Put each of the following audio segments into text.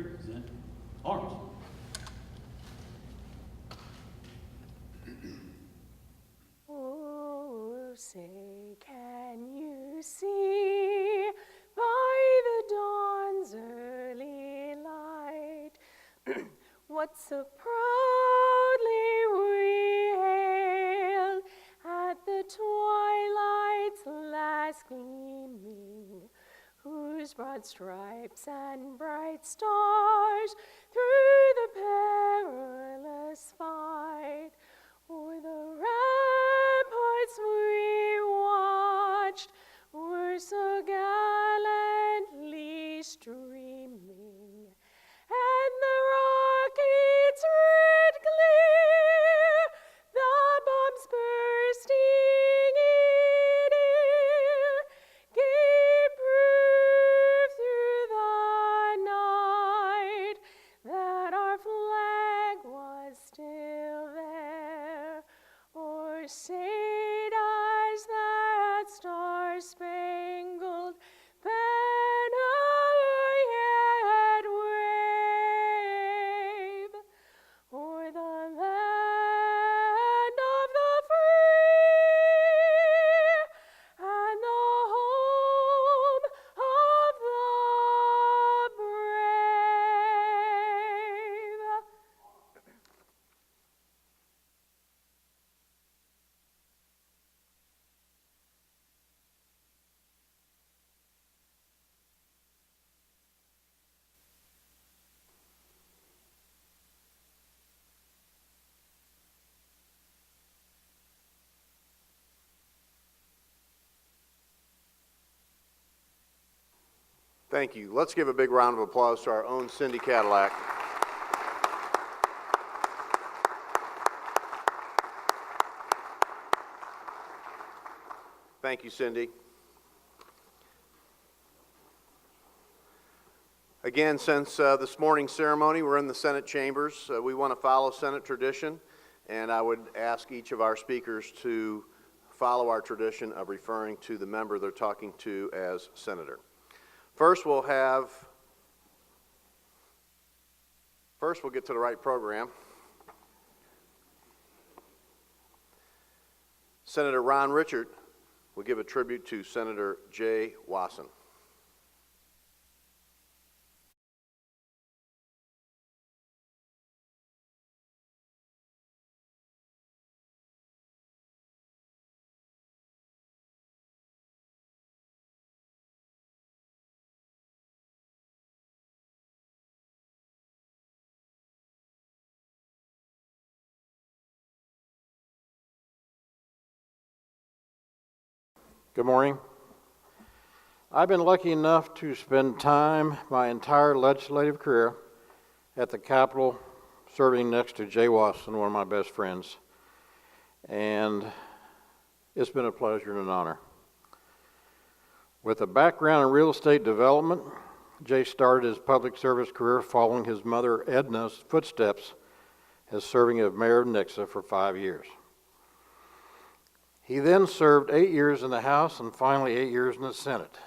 present arms. Oh, say, can you see by the dawn's early light what so proudly we hailed at the twilight's last gleaming, whose broad stripes and bright stars through the perilous fight o'er the ramparts we watched were so gallantly streaming, and the rockets' red glare, the bombs bursting in air, gave proof through the night that our flag was still there. Or say does that star-spangled banner yet wave o'er the land of the free and the home of the brave? Thank you. Let's give a big round of applause to our own Cindy Cadillac. Thank you, Cindy. Again, since this morning's ceremony, we're in the Senate chambers. We want to follow Senate tradition, and I would ask each of our speakers to follow our tradition of referring to the member they're talking to as Senator. First, we'll get to the right program. Senator Ron Richard will give a tribute to Senator Jay Wasson. Good morning. I've been lucky enough to spend time my entire legislative career at the Capitol serving next to Jay Wasson, one of my best friends. And it's been a pleasure and an honor. With a background in real estate development, Jay started his public service career following his mother Edna's footsteps as serving as mayor of Nixa for 5 years. He then served 8 years in the House and finally 8 years in the Senate.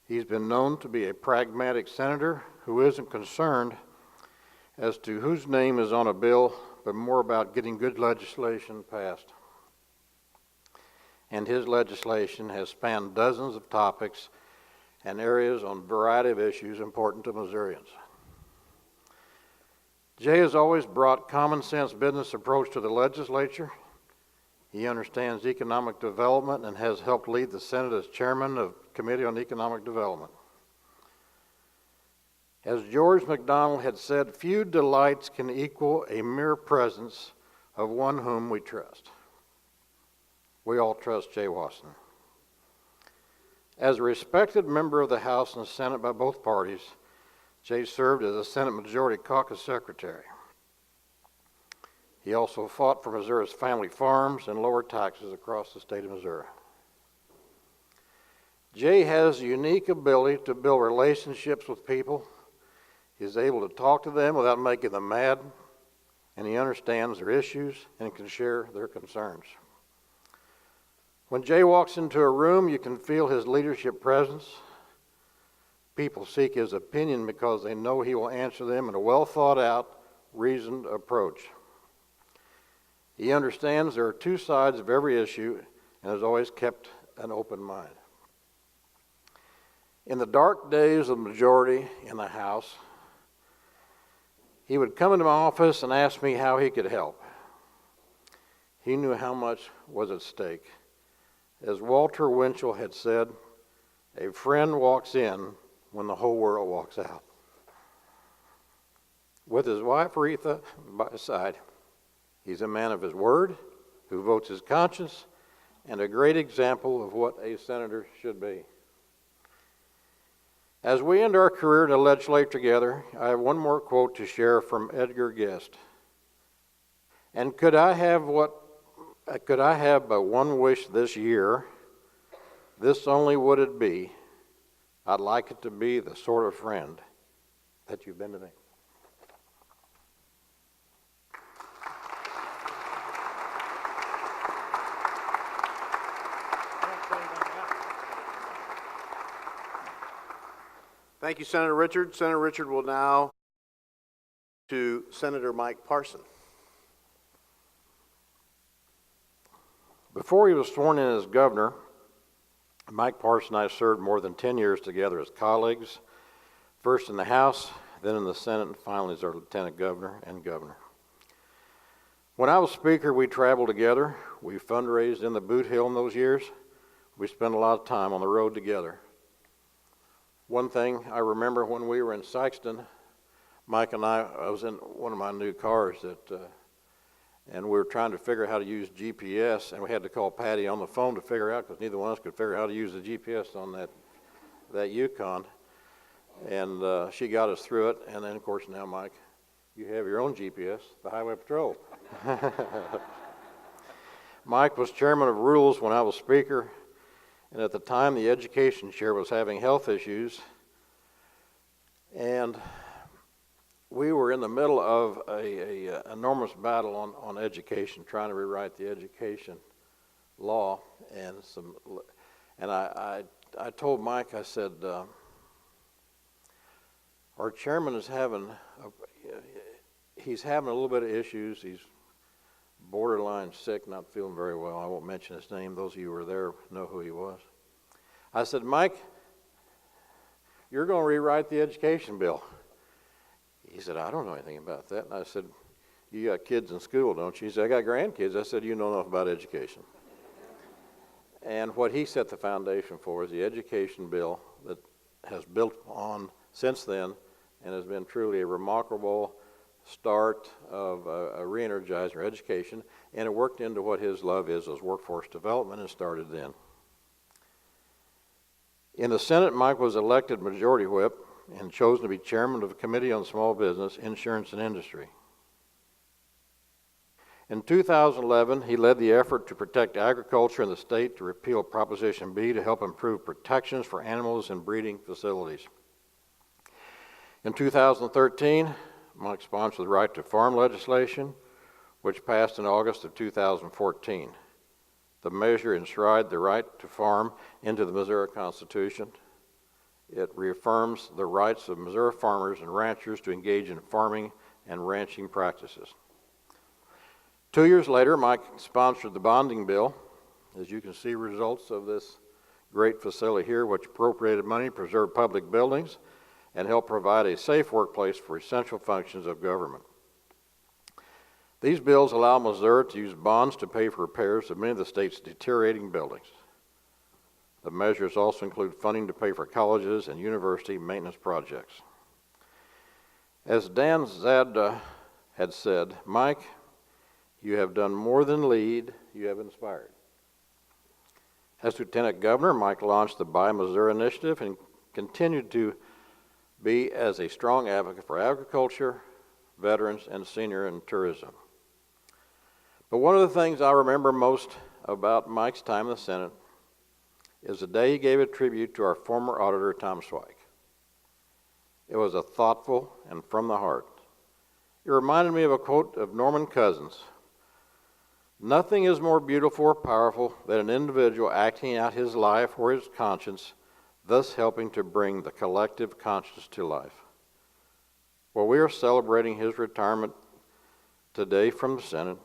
He's been known to be a pragmatic senator who isn't concerned as to whose name is on a bill, but more about getting good legislation passed. And his legislation has spanned dozens of topics and areas on a variety of issues important to Missourians. Jay has always brought common sense business approach to the legislature. He understands economic development and has helped lead the Senate as chairman of the Committee on Economic Development. As George MacDonald had said, few delights can equal a mere presence of one whom we trust. We all trust Jay Wasson. As a respected member of the House and Senate by both parties, Jay served as a Senate Majority Caucus Secretary. He also fought for Missouri's family farms and lower taxes across the state of Missouri. Jay has a unique ability to build relationships with people. He is able to talk to them without making them mad, and he understands their issues and can share their concerns. When Jay walks into a room, you can feel his leadership presence. people seek his opinion because they know he will answer them in a well-thought-out, reasoned approach. He understands there are two sides of every issue and has always kept an open mind. In the dark days of the majority in the House, he would come into my office and ask me how he could help. He knew how much was at stake. As Walter Winchell had said, a friend walks in when the whole world walks out. With his wife Aretha by his side, he's a man of his word, who votes his conscience, and a great example of what a senator should be. As we end our career in the legislature together, I have one more quote to share from Edgar Guest. And could I have but one wish this year, this only would it be, I'd like it to be the sort of friend that you've been to me. Thank you, Senator Richard. Senator Richard will now to Senator Mike Parson. Before he was sworn in as governor, Mike Parson and I served more than 10 years together as colleagues, first in the House, then in the Senate, and finally as our lieutenant governor and governor. When I was Speaker, we traveled together. We fundraised in the Boot Hill in those years. We spent a lot of time on the road together. One thing I remember when we were in Sykeston, Mike and I was in one of my new cars and we were trying to figure out how to use GPS, and we had to call Patty on the phone to figure out, because neither one of us could figure out how to use the GPS on that Yukon. And she got us through it, and then of course now, Mike, you have your own GPS, the Highway Patrol. Mike was chairman of Rules when I was Speaker, and at the time the education chair was having health issues, and we were in the middle of a enormous battle on education, trying to rewrite the education law, and I told Mike, I said, our chairman is he's having a little bit of issues. He's borderline sick, not feeling very well. I won't mention his name. Those of you who were there know who he was. I said, Mike, you're going to rewrite the education bill. He said, I don't know anything about that. And I said, you got kids in school, don't you? He said, I got grandkids. I said, you know enough about education. And what he set the foundation for is the education bill that has built on since then and has been truly a remarkable start of a re-energizing our education, and it worked into what his love is workforce development and started then. In the Senate, Mike was elected Majority Whip and chosen to be chairman of the Committee on Small Business, Insurance, and Industry. In 2011, he led the effort to protect agriculture in the state to repeal Proposition B to help improve protections for animals in breeding facilities. In 2013, Mike sponsored the Right to Farm legislation, which passed in August of 2014. The measure enshrined the right to farm into the Missouri Constitution. It reaffirms the rights of Missouri farmers and ranchers to engage in farming and ranching practices. 2 years later, Mike sponsored the bonding bill. As you can see, results of this great facility here, which appropriated money to preserve public buildings and help provide a safe workplace for essential functions of government. These bills allow Missouri to use bonds to pay for repairs of many of the state's deteriorating buildings. The measures also include funding to pay for colleges and university maintenance projects. As Dan Zad had said, Mike, you have done more than lead, you have inspired. As Lieutenant Governor, Mike launched the Buy Missouri initiative and continued to be as a strong advocate for agriculture, veterans, and senior and tourism. But one of the things I remember most about Mike's time in the Senate is the day he gave a tribute to our former auditor, Tom Zweig. It was a thoughtful and from the heart. It reminded me of a quote of Norman Cousins. Nothing is more beautiful or powerful than an individual acting out his life or his conscience, thus helping to bring the collective conscience to life. Well, we are celebrating his retirement today from the Senate,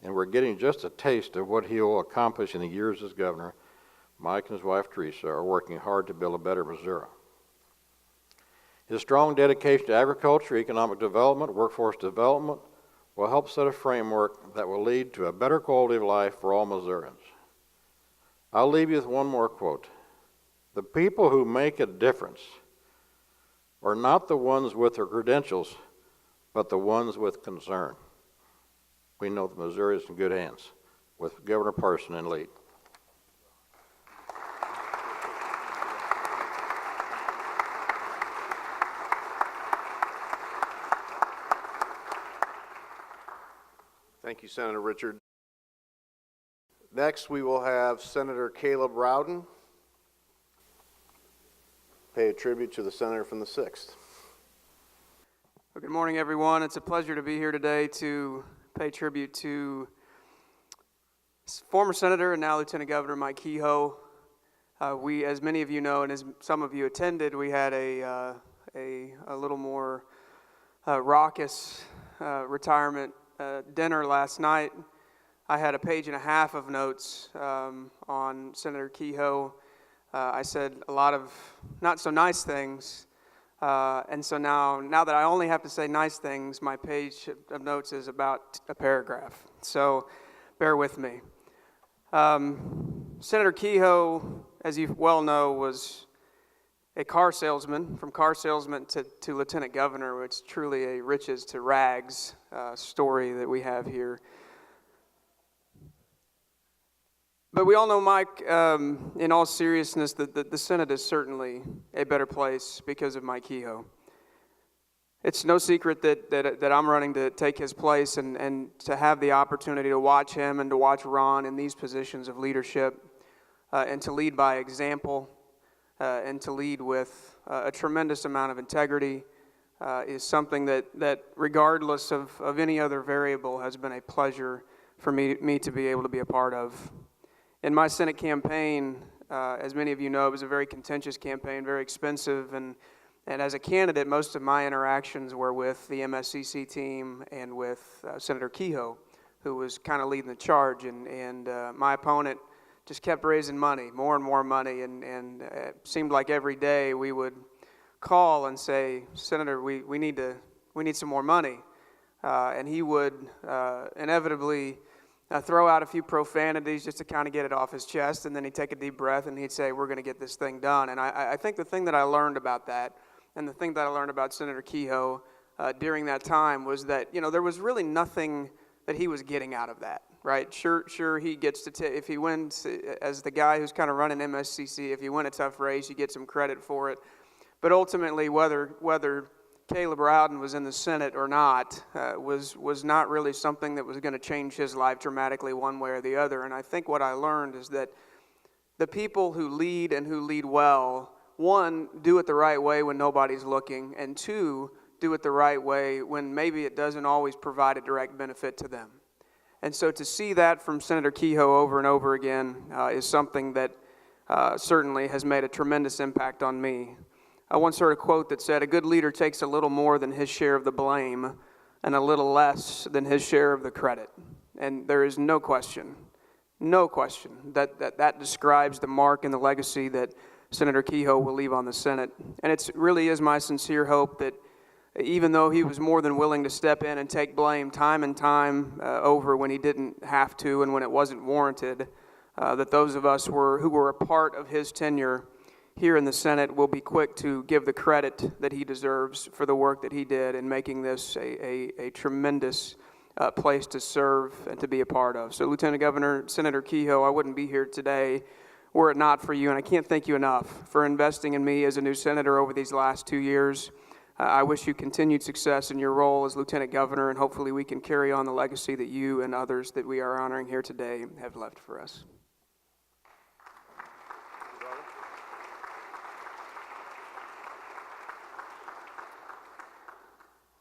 and we're getting just a taste of what he will accomplish in the years as governor. Mike and his wife Teresa are working hard to build a better Missouri. His strong dedication to agriculture, economic development, workforce development will help set a framework that will lead to a better quality of life for all Missourians. I'll leave you with one more quote. The people who make a difference are not the ones with the credentials, but the ones with concern. We know that Missouri is in good hands with Governor Parson in lead. Thank you, Senator Richard. Next, we will have Senator Caleb Rowden pay a tribute to the senator from the 6th. Well, good morning, everyone. It's a pleasure to be here today to pay tribute to former Senator and now Lieutenant Governor Mike Kehoe. We, as many of you know, and as some of you attended, we had a little more raucous retirement dinner last night. I had a page and a half of notes on Senator Kehoe. I said a lot of not so nice things, and so now that I only have to say nice things, my page of notes is about a paragraph. So bear with me. Senator Kehoe, as you well know, was a car salesman. From car salesman to lieutenant governor, it's truly a riches to rags story that we have here. But we all know, Mike, in all seriousness, that the Senate is certainly a better place because of Mike Kehoe. It's no secret that I'm running to take his place and to have the opportunity to watch him and to watch Ron in these positions of leadership and to lead by example and to lead with a tremendous amount of integrity is something that regardless of any other variable, has been a pleasure for me to be able to be a part of. In my Senate campaign, as many of you know, it was a very contentious campaign, very expensive, and as a candidate, most of my interactions were with the MSCC team and with Senator Kehoe, who was kind of leading the charge, and my opponent just kept raising money, more and more money, and it seemed like every day we would call and say, Senator, we need some more money, and he would inevitably throw out a few profanities just to kind of get it off his chest, and then he'd take a deep breath and he'd say, we're going to get this thing done. And I think the thing that I learned about that, and the thing that I learned about Senator Kehoe during that time was that, there was really nothing that he was getting out of that, right? Sure, he gets to, if he wins as the guy who's kind of running MSCC, if you win a tough race, you get some credit for it. But ultimately, whether Caleb Rowden was in the Senate or not was not really something that was going to change his life dramatically one way or the other. And I think what I learned is that the people who lead and who lead well, one, do it the right way when nobody's looking, and two, do it the right way when maybe it doesn't always provide a direct benefit to them. And so to see that from Senator Kehoe over and over again is something that certainly has made a tremendous impact on me. I once heard a quote that said, a good leader takes a little more than his share of the blame and a little less than his share of the credit. And there is no question that describes the mark and the legacy that Senator Kehoe will leave on the Senate. And it really is my sincere hope that even though he was more than willing to step in and take blame time and time over when he didn't have to and when it wasn't warranted, that those of us who were a part of his tenure here in the Senate will be quick to give the credit that he deserves for the work that he did in making this a tremendous place to serve and to be a part of. So, Lieutenant Governor, Senator Kehoe, I wouldn't be here today were it not for you, and I can't thank you enough for investing in me as a new senator over these last 2 years. I wish you continued success in your role as Lieutenant Governor, and hopefully we can carry on the legacy that you and others that we are honoring here today have left for us.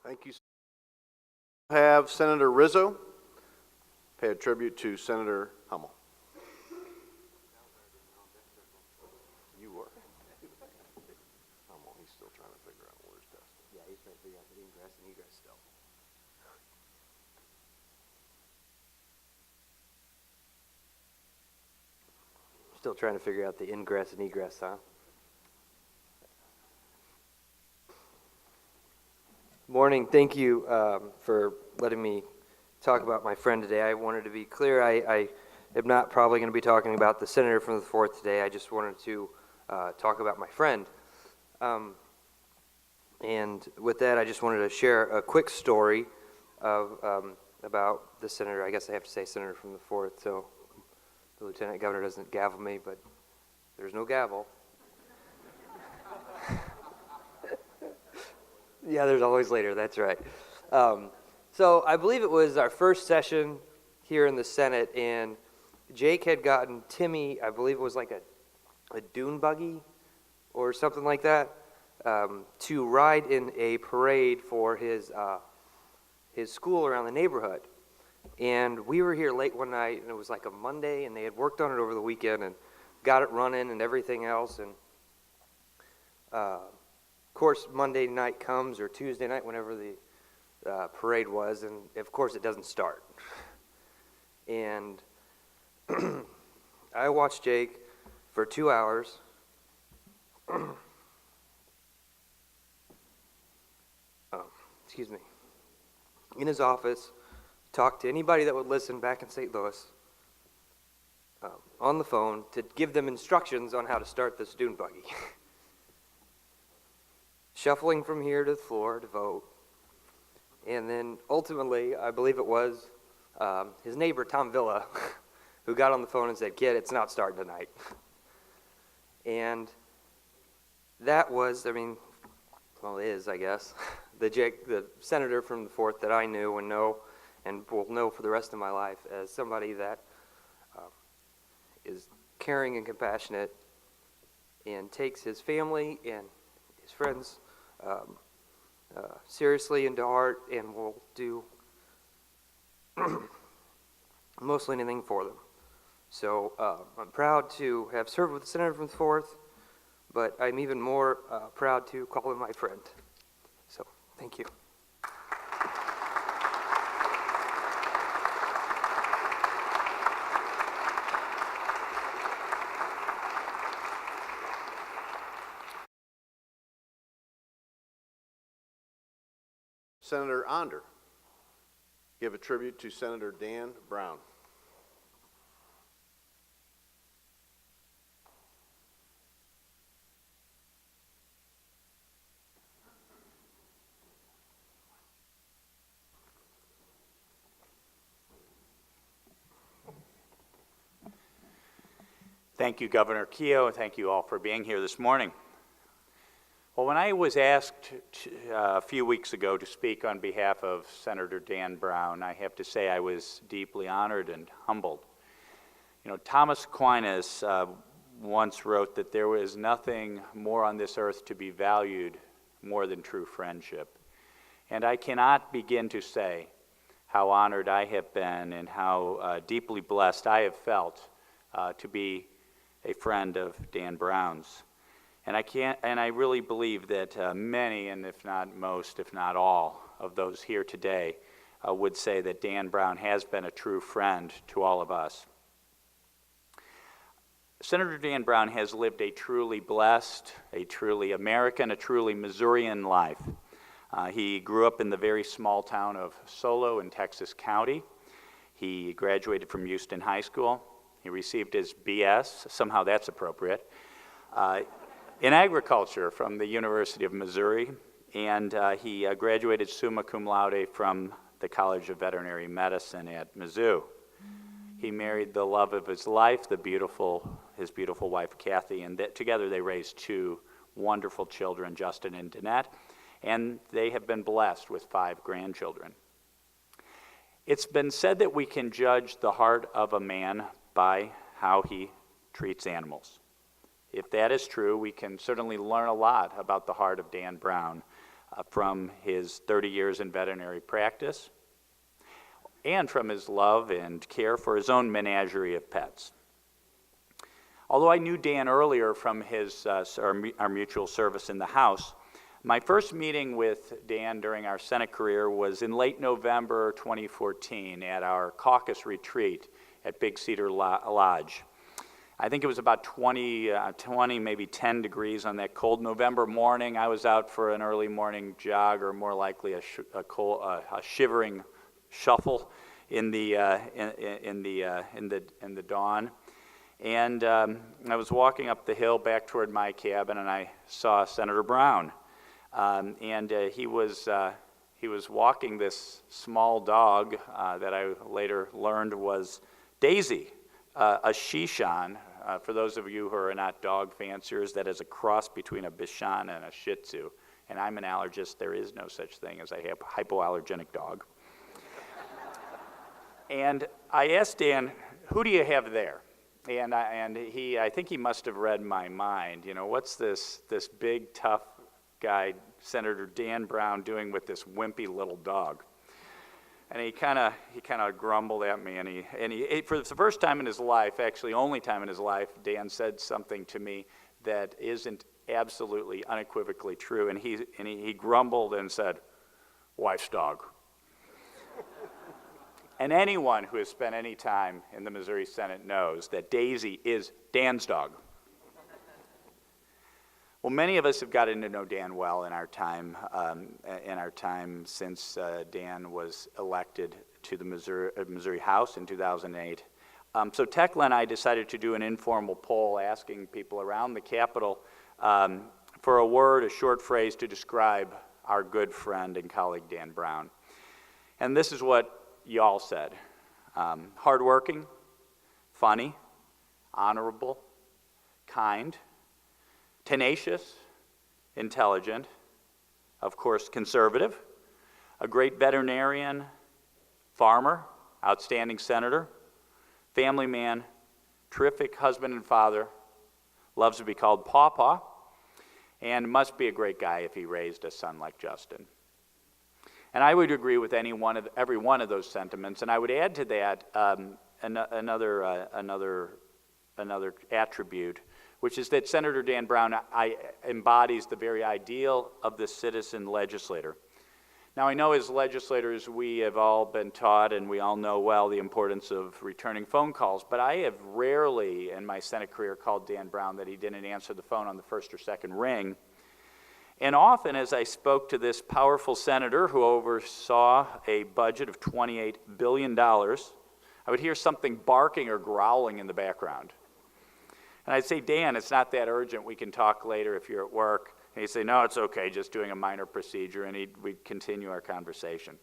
Thank you. Have Senator Rizzo pay a tribute to Senator Hummel. You were. Still trying to figure out the ingress and egress, huh? Morning. Thank you for letting me talk about my friend today. I wanted to be clear. I am not probably going to be talking about the senator from the 4th today. I just wanted to talk about my friend. And with that, I just wanted to share a quick story of about the senator. I guess I have to say senator from the 4th, so the lieutenant governor doesn't gavel me, but there's no gavel. Yeah, there's always later, that's right. So I believe it was our first session here in the Senate, and Jake had gotten Timmy, I believe it was like a dune buggy or something like that, to ride in a parade for his school around the neighborhood. And we were here late one night, and it was like a Monday, and they had worked on it over the weekend and got it running and everything else. And of course, Monday night comes, or Tuesday night, whenever the parade was, and of course it doesn't start. And I watched Jake for 2 hours. Excuse me. In his office, talk to anybody that would listen back in St. Louis on the phone to give them instructions on how to start this dune buggy. Shuffling from here to the floor to vote. And then ultimately, I believe it was his neighbor, Tom Villa, who got on the phone and said, "Kid, it's not starting tonight." And that was, well, it is, I guess, the senator from the 4th that I knew and know and will know for the rest of my life as somebody that is caring and compassionate and takes his family and his friends seriously into heart and will do mostly anything for them. So I'm proud to have served with the senator from the 4th, but I'm even more proud to call him my friend. So thank you. Senator Onder, give a tribute to Senator Dan Brown. Thank you, Governor Keogh, and thank you all for being here this morning. Well, when I was asked a few weeks ago to speak on behalf of Senator Dan Brown, I have to say I was deeply honored and humbled. You know, Thomas Aquinas once wrote that there was nothing more on this earth to be valued more than true friendship. And I cannot begin to say how honored I have been and how deeply blessed I have felt to be a friend of Dan Brown's. And I really believe that many, and if not most, if not all, of those here today would say that Dan Brown has been a true friend to all of us. Senator Dan Brown has lived a truly blessed, a truly American, a truly Missourian life. He grew up in the very small town of Solo in Texas County. He graduated from Houston High School. He received his BS, somehow that's appropriate, in agriculture from the University of Missouri, and he graduated summa cum laude from the College of Veterinary Medicine at Mizzou. He married the love of his life, his beautiful wife, Kathy, and together they raised 2 wonderful children, Justin and Danette, and they have been blessed with 5 grandchildren. It's been said that we can judge the heart of a man by how he treats animals. If that is true, we can certainly learn a lot about the heart of Dan Brown from his 30 years in veterinary practice and from his love and care for his own menagerie of pets. Although I knew Dan earlier from our mutual service in the House, my first meeting with Dan during our Senate career was in late November 2014 at our caucus retreat at Big Cedar Lodge. I think it was about 20, maybe 10 degrees on that cold November morning. I was out for an early morning jog, or more likely a shivering shuffle in the dawn. And I was walking up the hill back toward my cabin, and I saw Senator Brown. He was walking this small dog that I later learned was Daisy, a Shishan. For those of you who are not dog fanciers, that is a cross between a Bichon and a Shih Tzu. And I'm an allergist. There is no such thing as a hypoallergenic dog. And I asked Dan, who do you have there? And I think he must have read my mind. You know, what's this big, tough guy, Senator Dan Brown, doing with this wimpy little dog? And he kind of grumbled at me, and he for the first time in his life, actually only time in his life, Dan said something to me that isn't absolutely unequivocally true. And he grumbled and said, "Wife's dog." And anyone who has spent any time in the Missouri Senate knows that Daisy is Dan's dog. Well, many of us have gotten to know Dan well in our time since Dan was elected to the Missouri House in 2008. So Tekla and I decided to do an informal poll asking people around the Capitol for a short phrase to describe our good friend and colleague Dan Brown. And this is what y'all said: hardworking, funny, honorable, kind, tenacious, intelligent, of course conservative, a great veterinarian, farmer, outstanding senator, family man, terrific husband and father, loves to be called Pawpaw, and must be a great guy if he raised a son like Justin. And I would agree with every one of those sentiments, and I would add to that another attribute, which is that Senator Dan Brown embodies the very ideal of the citizen legislator. Now, I know as legislators we have all been taught, and we all know well, the importance of returning phone calls, but I have rarely in my Senate career called Dan Brown that he didn't answer the phone on the first or second ring. And often, as I spoke to this powerful senator who oversaw a budget of $28 billion, I would hear something barking or growling in the background. And I'd say, Dan, it's not that urgent. We can talk later if you're at work. And he'd say, no, it's okay, just doing a minor procedure, and we'd continue our conversation.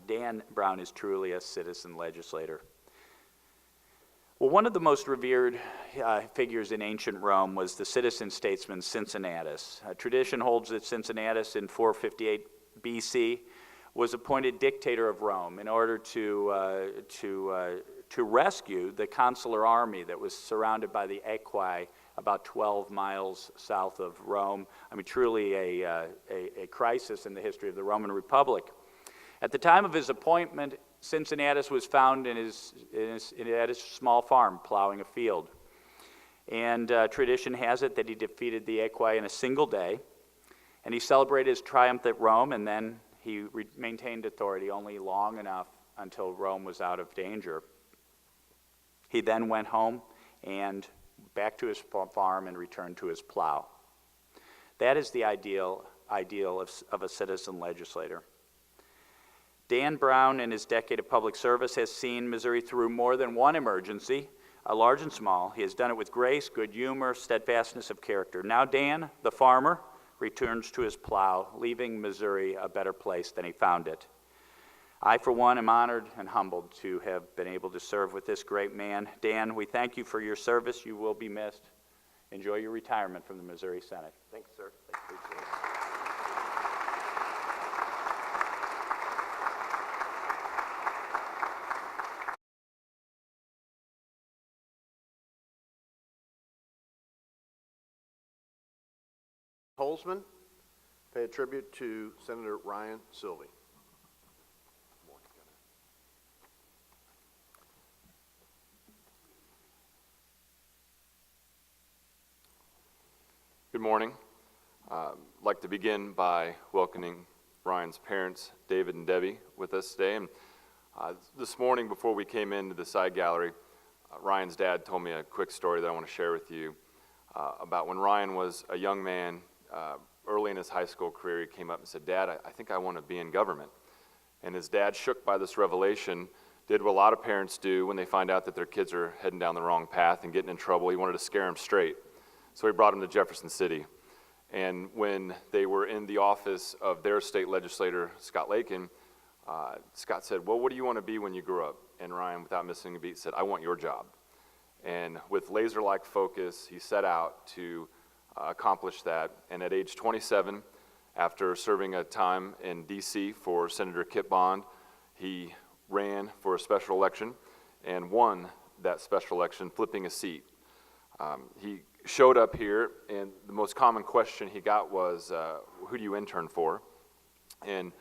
Dan Brown is truly a citizen legislator. Well, one of the most revered figures in ancient Rome was the citizen statesman Cincinnatus. Tradition holds that Cincinnatus in 458 BC was appointed dictator of Rome in order to rescue the consular army that was surrounded by the Equi about 12 miles south of Rome. I mean, truly a crisis in the history of the Roman Republic. At the time of his appointment, Cincinnatus was found at his small farm plowing a field. And tradition has it that he defeated the Equi in a single day, and he celebrated his triumph at Rome, and then he maintained authority only long enough until Rome was out of danger. He then went home and back to his farm and returned to his plow. That is the ideal of a citizen legislator. Dan Brown, in his decade of public service, has seen Missouri through more than one emergency, large and small. He has done it with grace, good humor, steadfastness of character. Now Dan, the farmer, returns to his plow, leaving Missouri a better place than he found it. I, for one, am honored and humbled to have been able to serve with this great man. Dan, we thank you for your service. You will be missed. Enjoy your retirement from the Missouri Senate. Thanks, sir. Appreciate it. Holzman, pay a tribute to Senator Ryan Sylvie. Good morning. I'd like to begin by welcoming Ryan's parents, David and Debbie, with us today. And this morning, before we came into the side gallery, Ryan's dad told me a quick story that I want to share with you about when Ryan was a young man. Early in his high school career, he came up and said, "Dad, I think I want to be in government." And his dad, shook by this revelation, did what a lot of parents do when they find out that their kids are heading down the wrong path and getting in trouble. He wanted to scare them straight. So he brought him to Jefferson City. And when they were in the office of their state legislator, Scott Lakin, Scott said, "Well, what do you want to be when you grow up?" And Ryan, without missing a beat, said, "I want your job." And with laser-like focus, he set out to accomplish that. And at age 27, after serving a time in D.C. for Senator Kit Bond, he ran for a special election and won that special election, flipping a seat. He showed up here, and the most common question he got was, "Who do you intern for?" And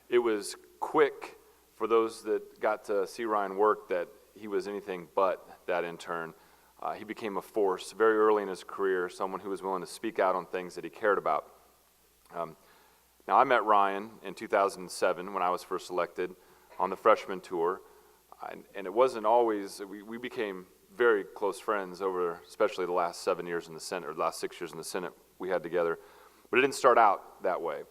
it was quick for those that got to see Ryan work that he was anything but that intern. He became a force very early in his career, someone who was willing to speak out on things that he cared about. Now, I met Ryan in 2007 when I was first elected on the freshman tour, and it wasn't always, we became very close friends over especially the last 7 years in the Senate, or the last 6 years in the Senate we had together, but it didn't start out that way.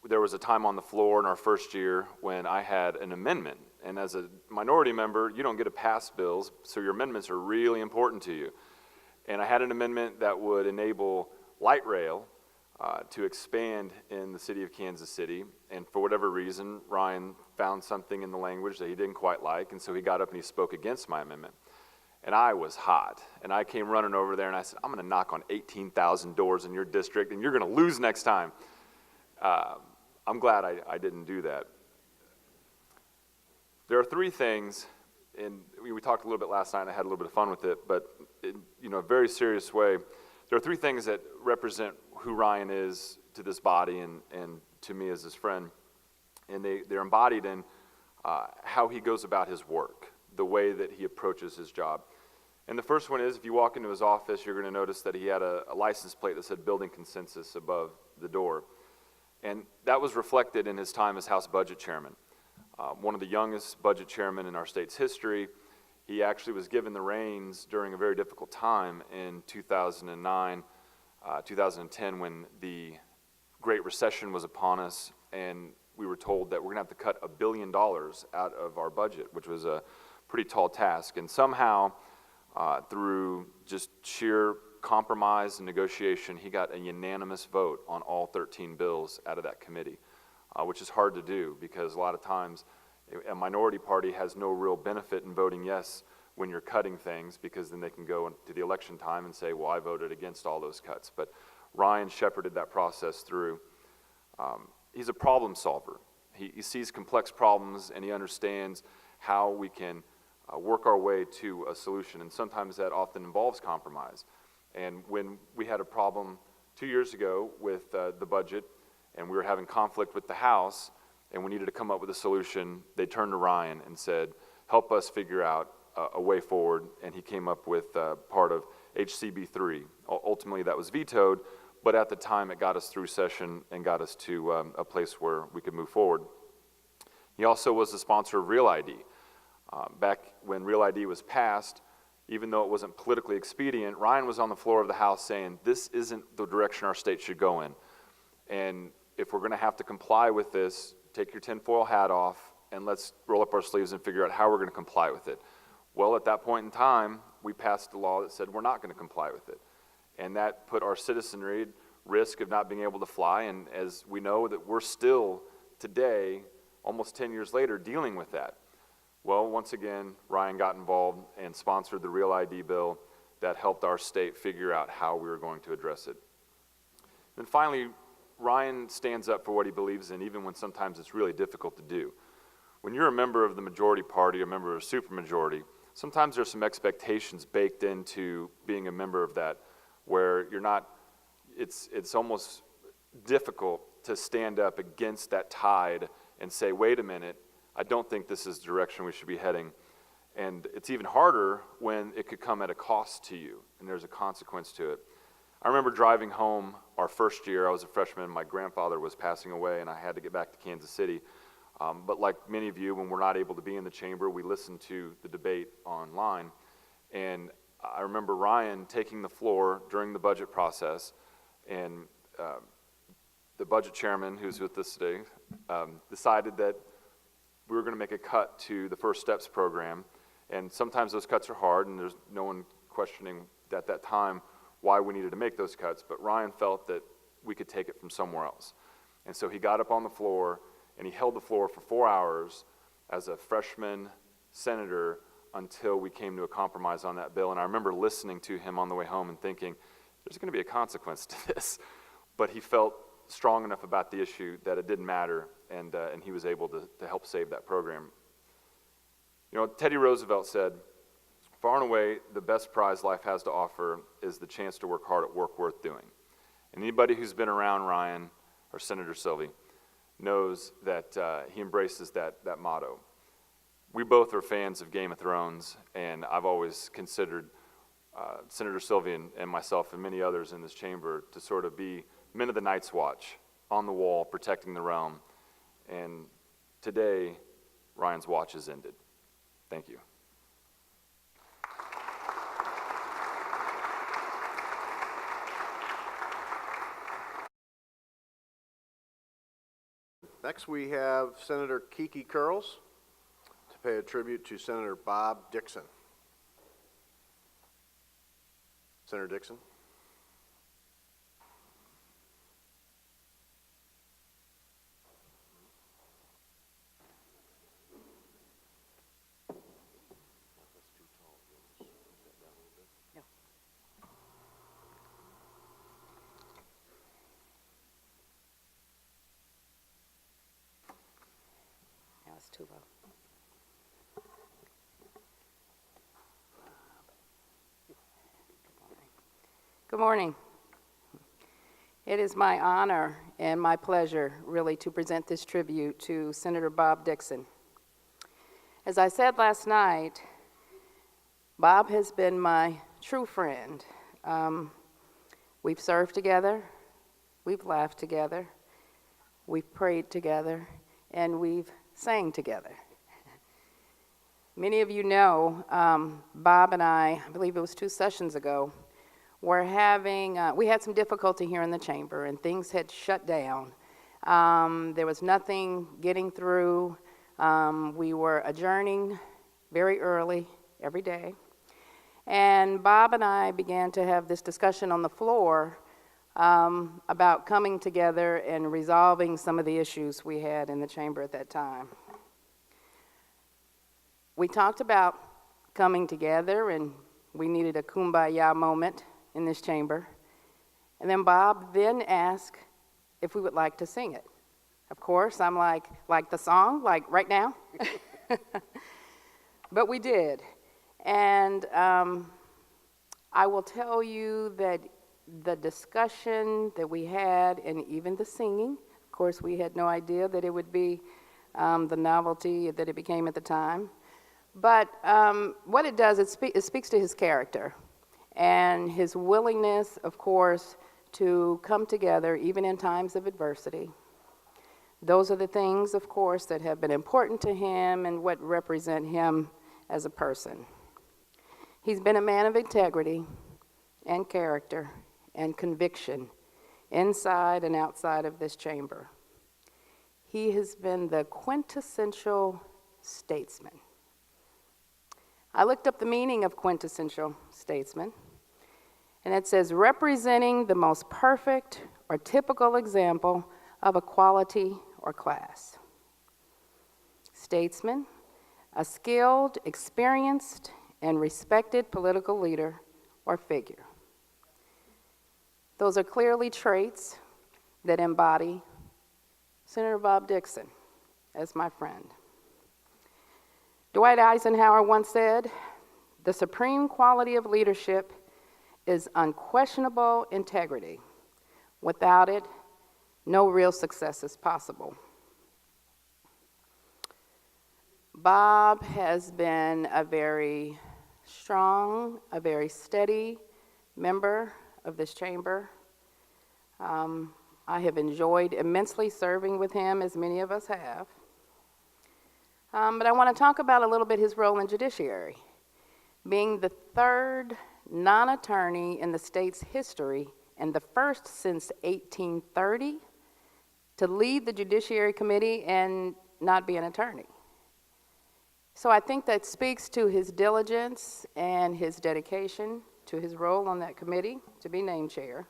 There was a time on the floor in our first year when I had an amendment, and as a minority member, you don't get to pass bills, so your amendments are really important to you. And I had an amendment that would enable light rail to expand in the city of Kansas City, and for whatever reason, Ryan found something in the language that he didn't quite like, and so he got up and he spoke against my amendment. And I was hot, and I came running over there and I said, "I'm going to knock on 18,000 doors in your district, and you're going to lose next time." I'm glad I didn't do that. There are three things, and we talked a little bit last night, and I had a little bit of fun with it, but in a very serious way, there are three things that represent who Ryan is to this body and to me as his friend, and they're embodied in how he goes about his work, the way that he approaches his job. And the first one is, if you walk into his office, you're going to notice that he had a license plate that said Building Consensus above the door. And that was reflected in his time as House Budget Chairman. One of the youngest budget chairmen in our state's history. He actually was given the reins during a very difficult time in 2009, 2010, when the Great Recession was upon us, and we were told that we're going to have to cut $1 billion out of our budget, which was a pretty tall task. And somehow, through just sheer compromise and negotiation, he got a unanimous vote on all 13 bills out of that committee, which is hard to do because a lot of times a minority party has no real benefit in voting yes when you're cutting things, because then they can go to the election time and say, "Well, I voted against all those cuts." But Ryan shepherded that process through. He's a problem solver. He sees complex problems, and he understands how we can work our way to a solution, and sometimes that often involves compromise. And when we had a problem 2 years ago with the budget, and we were having conflict with the House, and we needed to come up with a solution, they turned to Ryan and said, "Help us figure out a way forward," and he came up with part of HCB 3. Ultimately, that was vetoed, but at the time, it got us through session and got us to a place where we could move forward. He also was the sponsor of Real ID. Back when Real ID was passed, even though it wasn't politically expedient, Ryan was on the floor of the House saying, "This isn't the direction our state should go in. And if we're going to have to comply with this, take your tinfoil hat off and let's roll up our sleeves and figure out how we're going to comply with it." Well, at that point in time, we passed a law that said we're not going to comply with it. And that put our citizenry at risk of not being able to fly. And as we know, that we're still today, almost 10 years later, dealing with that. Well, once again, Ryan got involved and sponsored the Real ID bill that helped our state figure out how we were going to address it. And finally, Ryan stands up for what he believes in, even when sometimes it's really difficult to do. When you're a member of the majority party, a member of a supermajority, sometimes there's some expectations baked into being a member of that, where you're not, it's almost difficult to stand up against that tide and say, "Wait a minute, I don't think this is the direction we should be heading." And it's even harder when it could come at a cost to you, and there's a consequence to it. I remember driving home our first year. I was a freshman, my grandfather was passing away, and I had to get back to Kansas City. But like many of you, when we're not able to be in the chamber, we listen to the debate online. And I remember Ryan taking the floor during the budget process, and the budget chairman, who's with us today, decided that we were going to make a cut to the First Steps program. And sometimes those cuts are hard, and there's no one questioning at that time why we needed to make those cuts. But Ryan felt that we could take it from somewhere else. And so he got up on the floor, and he held the floor for 4 hours as a freshman senator until we came to a compromise on that bill. And I remember listening to him on the way home and thinking, there's going to be a consequence to this. But he felt strong enough about the issue that it didn't matter, and he was able to help save that program. You know, Teddy Roosevelt said, far and away, the best prize life has to offer is the chance to work hard at work worth doing. And anybody who's been around Ryan or Senator Sylvie knows that he embraces that motto. We both are fans of Game of Thrones, and I've always considered Senator Sylvie and myself and many others in this chamber to sort of be men of the Night's Watch, on the wall, protecting the realm. And today, Ryan's watch is ended. Thank you. Next, we have Senator Kiki Curls to pay a tribute to Senator Bob Dixon. Senator Dixon. It's too low. Good morning. It is my honor and my pleasure, really, to present this tribute to Senator Bob Dixon. As I said last night, Bob has been my true friend. We've served together, we've laughed together, we've prayed together, and we've sang together. Many of you know, Bob and I believe it was 2 sessions ago, were having, we had some difficulty here in the chamber, and things had shut down. There was nothing getting through. We were adjourning very early every day. And Bob and I began to have this discussion on the floor about coming together and resolving some of the issues we had in the chamber at that time. We talked about coming together, and we needed a kumbaya moment in this chamber. And then Bob then asked if we would like to sing it. Of course, I'm like the song, like right now? But we did. And I will tell you that the discussion that we had, and even the singing, of course, we had no idea that it would be the novelty that it became at the time. But what it does, it speaks to his character and his willingness, of course, to come together even in times of adversity. Those are the things, of course, that have been important to him and what represent him as a person. He's been a man of integrity and character and conviction inside and outside of this chamber. He has been the quintessential statesman. I looked up the meaning of quintessential statesman, and it says representing the most perfect or typical example of a quality or class. Statesman, a skilled, experienced, and respected political leader or figure. Those are clearly traits that embody Senator Bob Dixon as my friend. Dwight Eisenhower once said, "The supreme quality of leadership is unquestionable integrity. Without it, no real success is possible." Bob has been a very strong, a very steady member of this chamber. I have enjoyed immensely serving with him, as many of us have. But I want to talk about a little bit his role in judiciary. Being the third non-attorney in the state's history and the first since 1830 to lead the Judiciary Committee and not be an attorney. So I think that speaks to his diligence and his dedication to his role on that committee to be named chair.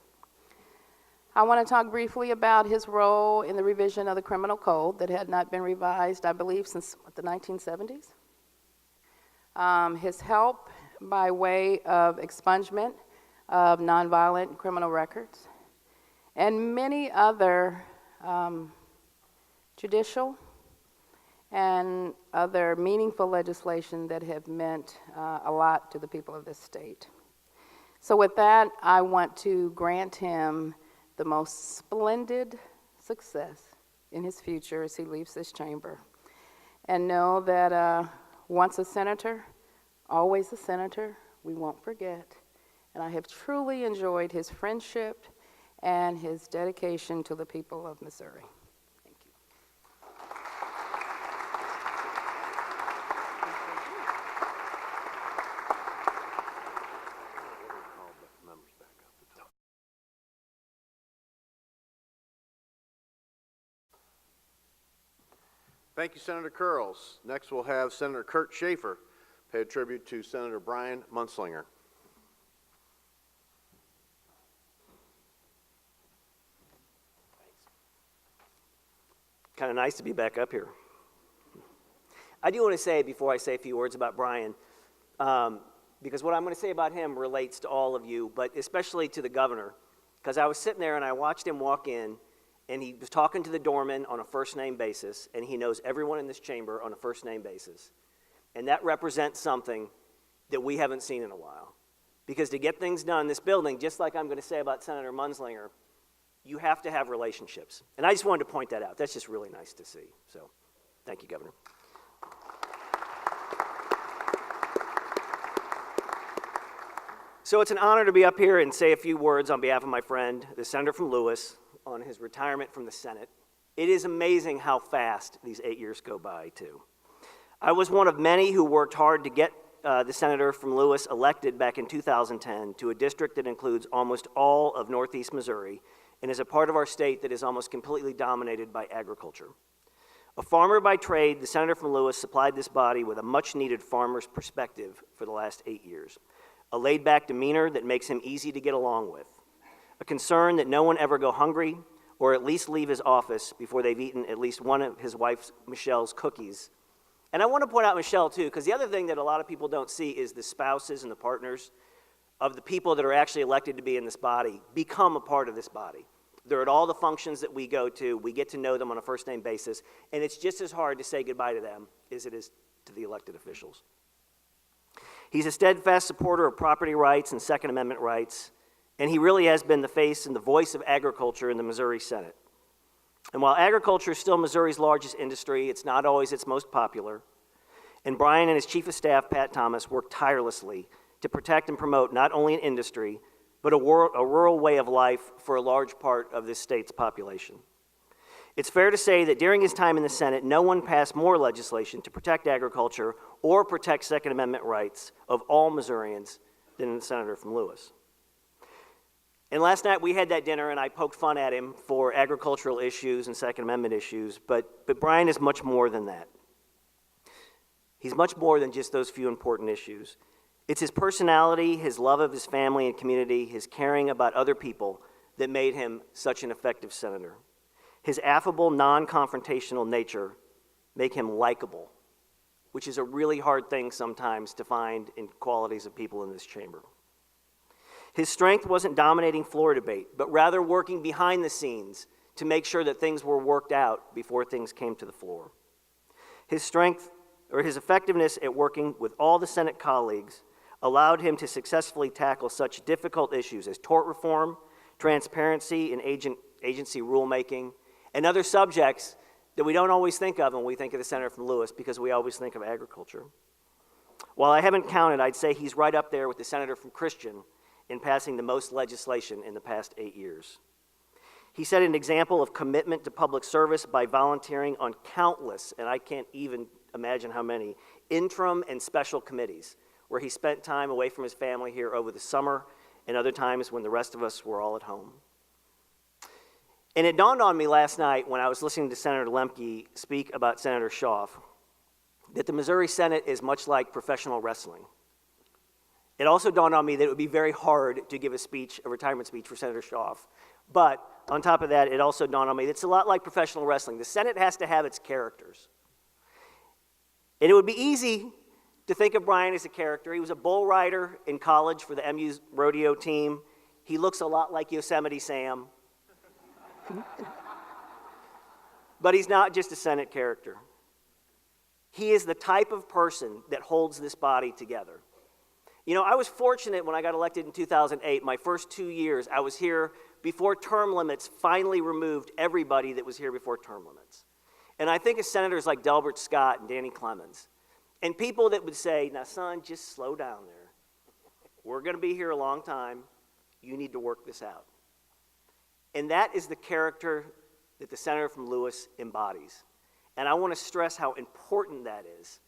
I want to talk briefly about his role in the revision of the criminal code that had not been revised, I believe, since the 1970s. His help by way of expungement of nonviolent criminal records, and many other judicial and other meaningful legislation that have meant a lot to the people of this state. So with that, I want to grant him the most splendid success in his future as he leaves this chamber. And know that once a senator, always a senator, we won't forget. And I have truly enjoyed his friendship and his dedication to the people of Missouri. Thank you. Thank you, Senator Curls. Next, we'll have Senator Kurt Schaefer pay a tribute to Senator Brian Munzlinger. Kind of nice to be back up here. I do want to say, before I say a few words about Brian, because what I'm going to say about him relates to all of you, but especially to the governor, because I was sitting there and I watched him walk in, and he was talking to the doorman on a first-name basis, and he knows everyone in this chamber on a first-name basis. And that represents something that we haven't seen in a while. Because to get things done in this building, just like I'm going to say about Senator Munzlinger, you have to have relationships. And I just wanted to point that out. That's just really nice to see. So, thank you, Governor. So it's an honor to be up here and say a few words on behalf of my friend, the senator from Lewis, on his retirement from the Senate. It is amazing how fast these 8 years go by, too. I was one of many who worked hard to get the senator from Lewis elected back in 2010 to a district that includes almost all of Northeast Missouri and is a part of our state that is almost completely dominated by agriculture. A farmer by trade, the senator from Lewis supplied this body with a much-needed farmer's perspective for the last 8 years, a laid-back demeanor that makes him easy to get along with, a concern that no one ever go hungry or at least leave his office before they've eaten at least one of his wife Michelle's cookies. And I want to point out Michelle, too, because the other thing that a lot of people don't see is the spouses and the partners of the people that are actually elected to be in this body become a part of this body. They're at all the functions that we go to. We get to know them on a first-name basis, and it's just as hard to say goodbye to them as it is to the elected officials. He's a steadfast supporter of property rights and Second Amendment rights, and he really has been the face and the voice of agriculture in the Missouri Senate. And while agriculture is still Missouri's largest industry, it's not always its most popular. And Brian and his chief of staff, Pat Thomas, work tirelessly to protect and promote not only an industry, but a rural way of life for a large part of this state's population. It's fair to say that during his time in the Senate, no one passed more legislation to protect agriculture or protect Second Amendment rights of all Missourians than the senator from Lewis. And last night we had that dinner and I poked fun at him for agricultural issues and Second Amendment issues, but Brian is much more than that. He's much more than just those few important issues. It's his personality, his love of his family and community, his caring about other people that made him such an effective senator. His affable, non-confrontational nature make him likable, which is a really hard thing sometimes to find in qualities of people in this chamber. His strength wasn't dominating floor debate, but rather working behind the scenes to make sure that things were worked out before things came to the floor. His strength, or his effectiveness at working with all the Senate colleagues, allowed him to successfully tackle such difficult issues as tort reform, transparency and agency rulemaking, and other subjects that we don't always think of when we think of the senator from Lewis, because we always think of agriculture. While I haven't counted, I'd say he's right up there with the senator from Christian in passing the most legislation in the past 8 years. He set an example of commitment to public service by volunteering on countless, and I can't even imagine how many, interim and special committees, where he spent time away from his family here over the summer and other times when the rest of us were all at home. And it dawned on me last night when I was listening to Senator Lemke speak about Senator Schaaf that the Missouri Senate is much like professional wrestling. It also dawned on me that it would be very hard to give a retirement speech for Senator Schaaf. But on top of that, it also dawned on me that it's a lot like professional wrestling. The Senate has to have its characters. And it would be easy to think of Brian as a character. He was a bull rider in college for the MU's rodeo team. He looks a lot like Yosemite Sam. But he's not just a Senate character. He is the type of person that holds this body together. You know, I was fortunate when I got elected in 2008. My first 2 years, I was here before term limits finally removed everybody that was here before term limits. And I think of senators like Delbert Scott and Danny Clemens, and people that would say, now, son, just slow down there. We're going to be here a long time. You need to work this out. And that is the character that the senator from Lewis embodies. And I want to stress how important that is,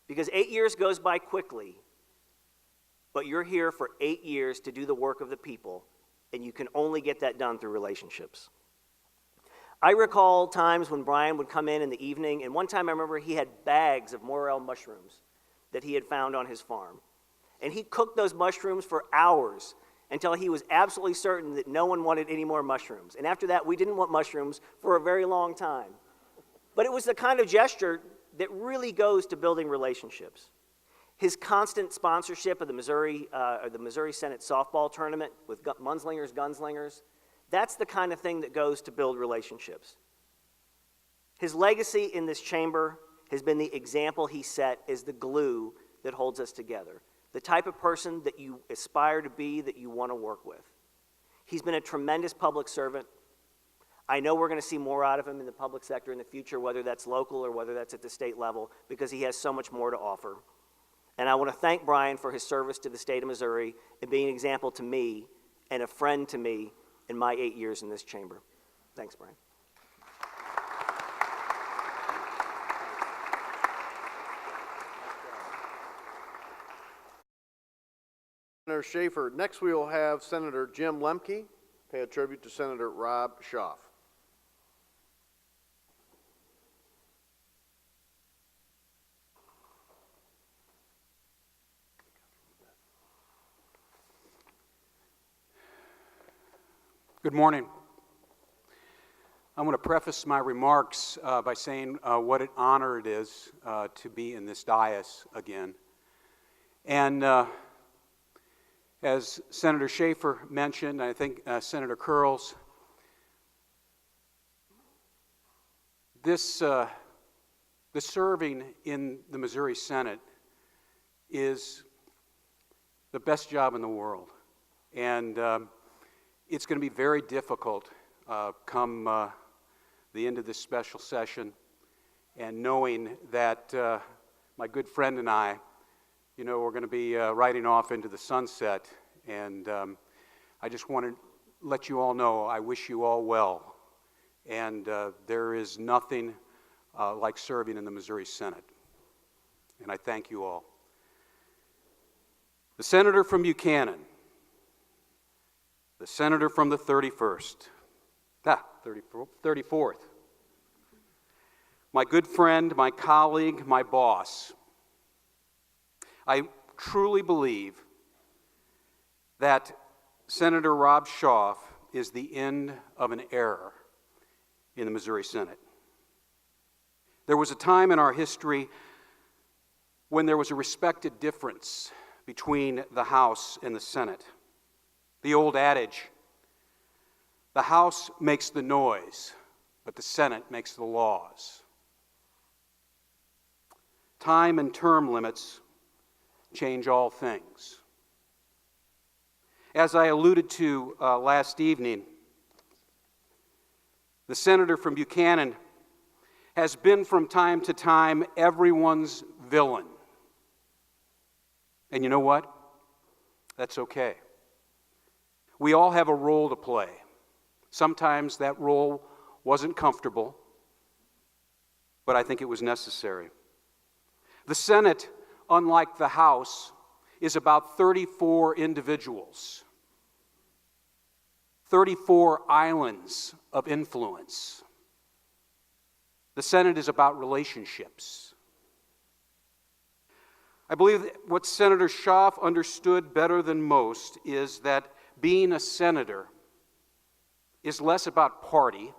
because 8 years goes by quickly, but you're here for 8 years to do the work of the people, and you can only get that done through relationships. I recall times when Brian would come in the evening, and one time I remember he had bags of morel mushrooms that he had found on his farm. And he cooked those mushrooms for hours until he was absolutely certain that no one wanted any more mushrooms. And after that, we didn't want mushrooms for a very long time. But it was the kind of gesture that really goes to building relationships. His constant sponsorship of the Missouri Senate softball tournament with Munslingers, Gunslingers, that's the kind of thing that goes to build relationships. His legacy in this chamber has been the example he set as the glue that holds us together, the type of person that you aspire to be, that you want to work with. He's been a tremendous public servant. I know we're going to see more out of him in the public sector in the future, whether that's local or whether that's at the state level, because he has so much more to offer. And I want to thank Brian for his service to the state of Missouri and being an example to me and a friend to me in my 8 years in this chamber. Thanks, Brian. Senator Schaefer. Next, we will have Senator Jim Lemke pay a tribute to Senator Rob Schaaf. Good morning. I'm going to preface my remarks by saying what an honor it is to be in this dais again. And as Senator Schaefer mentioned, I think Senator Curls, the serving in the Missouri Senate is the best job in the world. And it's going to be very difficult come the end of this special session, and knowing that my good friend and I, we're going to be riding off into the sunset, and I just want to let you all know I wish you all well, and there is nothing like serving in the Missouri Senate, and I thank you all. The senator from Buchanan, the senator from the 34th, my good friend, my colleague, my boss. I truly believe that Senator Rob Schaaf is the end of an era in the Missouri Senate. There was a time in our history when there was a respected difference between the House and the Senate. The old adage, the House makes the noise, but the Senate makes the laws. Time and term limits change all things. As I alluded to last evening, the senator from Buchanan has been from time to time everyone's villain. And you know what? That's okay. We all have a role to play. Sometimes that role wasn't comfortable, but I think it was necessary. The Senate, unlike the House, is about 34 individuals, 34 islands of influence. The Senate is about relationships. I believe that what Senator Schaaf understood better than most is that being a senator is less about party,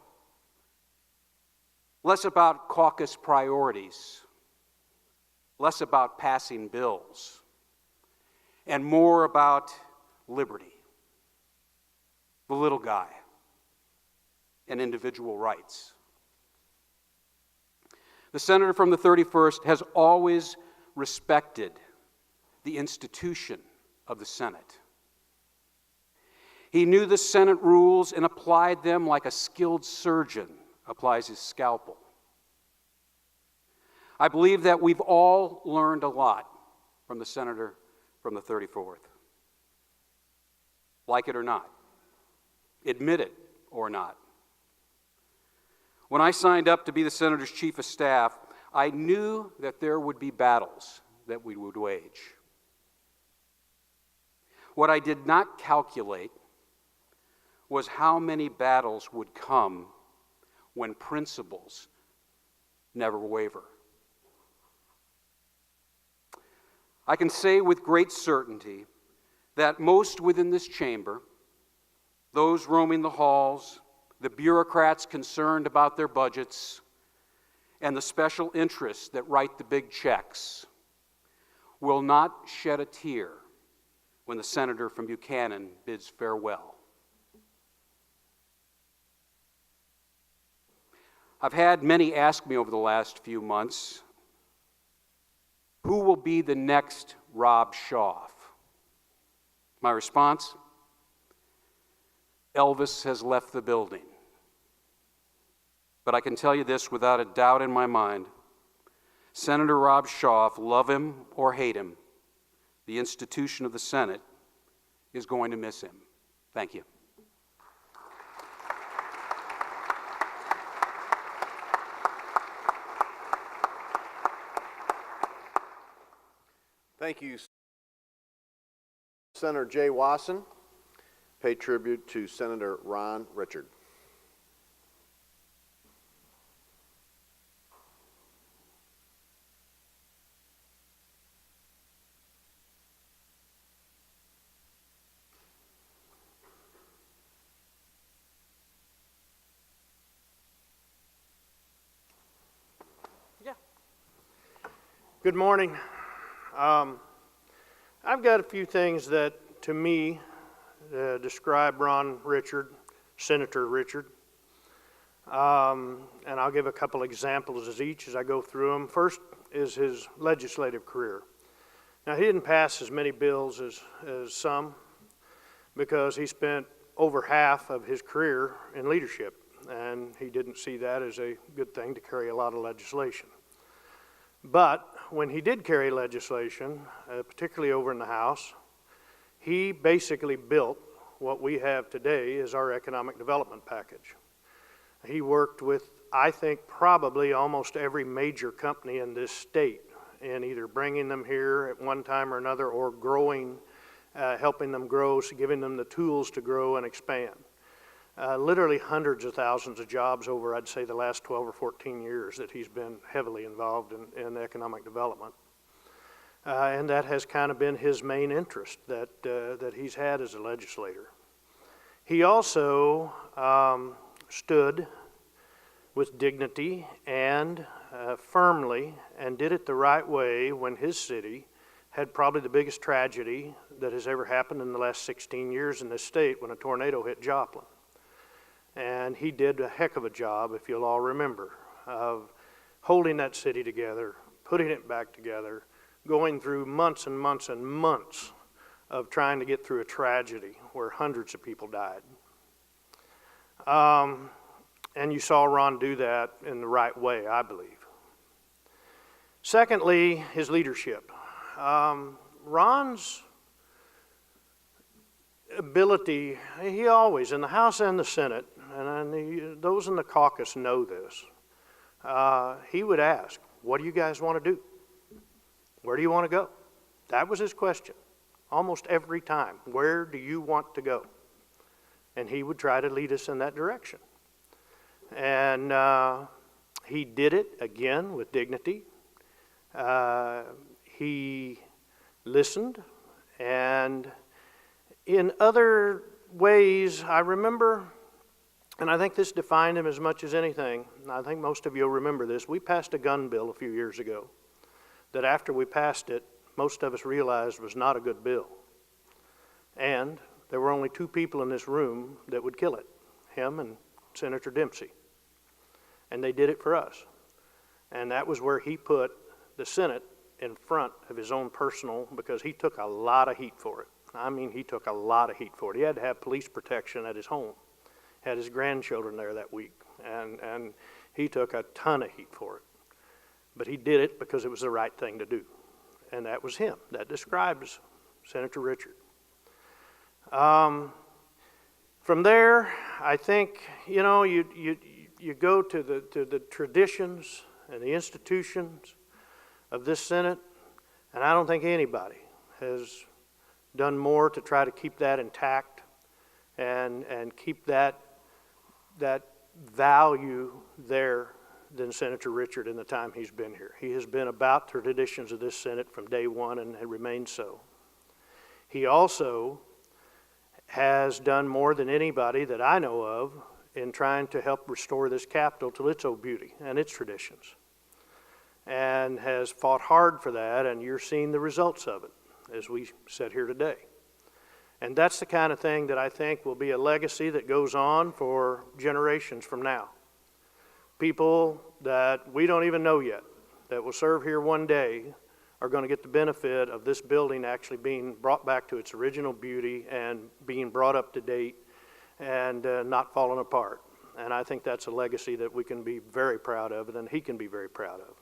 less about caucus priorities, less about passing bills, and more about liberty, the little guy, and individual rights. The senator from the 31st has always respected the institution of the Senate. He knew the Senate rules and applied them like a skilled surgeon applies his scalpel. I believe that we've all learned a lot from the senator from the 34th. Like it or not, admit it or not. When I signed up to be the senator's chief of staff, I knew that there would be battles that we would wage. What I did not calculate was how many battles would come when principles never waver. I can say with great certainty that most within this chamber, those roaming the halls, the bureaucrats concerned about their budgets, and the special interests that write the big checks, will not shed a tear when the senator from Buchanan bids farewell. I've had many ask me over the last few months, who will be the next Rob Schaaf? My response? Elvis has left the building. But I can tell you this without a doubt in my mind. Senator Rob Schaaf, love him or hate him, the institution of the Senate is going to miss him. Thank you. Thank you, Senator Jay Wasson. Pay tribute to Senator Ron Richard. Good morning. I've got a few things that, to me, describe Ron Richard, Senator Richard. And I'll give a couple examples as I go through them. First is his legislative career. Now, he didn't pass as many bills as some because he spent over half of his career in leadership, and he didn't see that as a good thing to carry a lot of legislation. But when he did carry legislation, particularly over in the House, he basically built what we have today as our economic development package. He worked with, I think, probably almost every major company in this state in either bringing them here at one time or another or growing, helping them grow, so giving them the tools to grow and expand. Literally hundreds of thousands of jobs over, I'd say, the last 12 or 14 years that he's been heavily involved in economic development. And that has kind of been his main interest that he's had as a legislator. He also stood with dignity and firmly and did it the right way when his city had probably the biggest tragedy that has ever happened in the last 16 years in this state when a tornado hit Joplin. And he did a heck of a job, if you'll all remember, of holding that city together, putting it back together, going through months and months and months of trying to get through a tragedy where hundreds of people died. And you saw Ron do that in the right way, I believe. Secondly, his leadership. Ron's ability, he always, in the House and the Senate, and those in the caucus know this, he would ask, what do you guys want to do? Where do you want to go? That was his question almost every time. Where do you want to go? And he would try to lead us in that direction. And he did it again with dignity. He listened, and in other ways, I remember, and I think this defined him as much as anything, and I think most of you will remember this, we passed a gun bill a few years ago that after we passed it, most of us realized was not a good bill. And there were only two people in this room that would kill it, him and Senator Dempsey. And they did it for us. And that was where he put the Senate in front of his own personal, because he took a lot of heat for it. I mean, he took a lot of heat for it. He had to have police protection at his home, had his grandchildren there that week, and he took a ton of heat for it. But he did it because it was the right thing to do. And that was him. That describes Senator Richard. From there, I think, you know, you go to the traditions and the institutions of this Senate, and I don't think anybody has done more to try to keep that intact and keep that value there than Senator Richard in the time he's been here. He has been about the traditions of this Senate from day one and remains so. He also has done more than anybody that I know of in trying to help restore this Capitol to its old beauty and its traditions, and has fought hard for that, and you're seeing the results of it as we sit here today. And that's the kind of thing that I think will be a legacy that goes on for generations from now. People that we don't even know yet that will serve here one day are going to get the benefit of this building actually being brought back to its original beauty and being brought up to date and not falling apart. And I think that's a legacy that we can be very proud of, and he can be very proud of.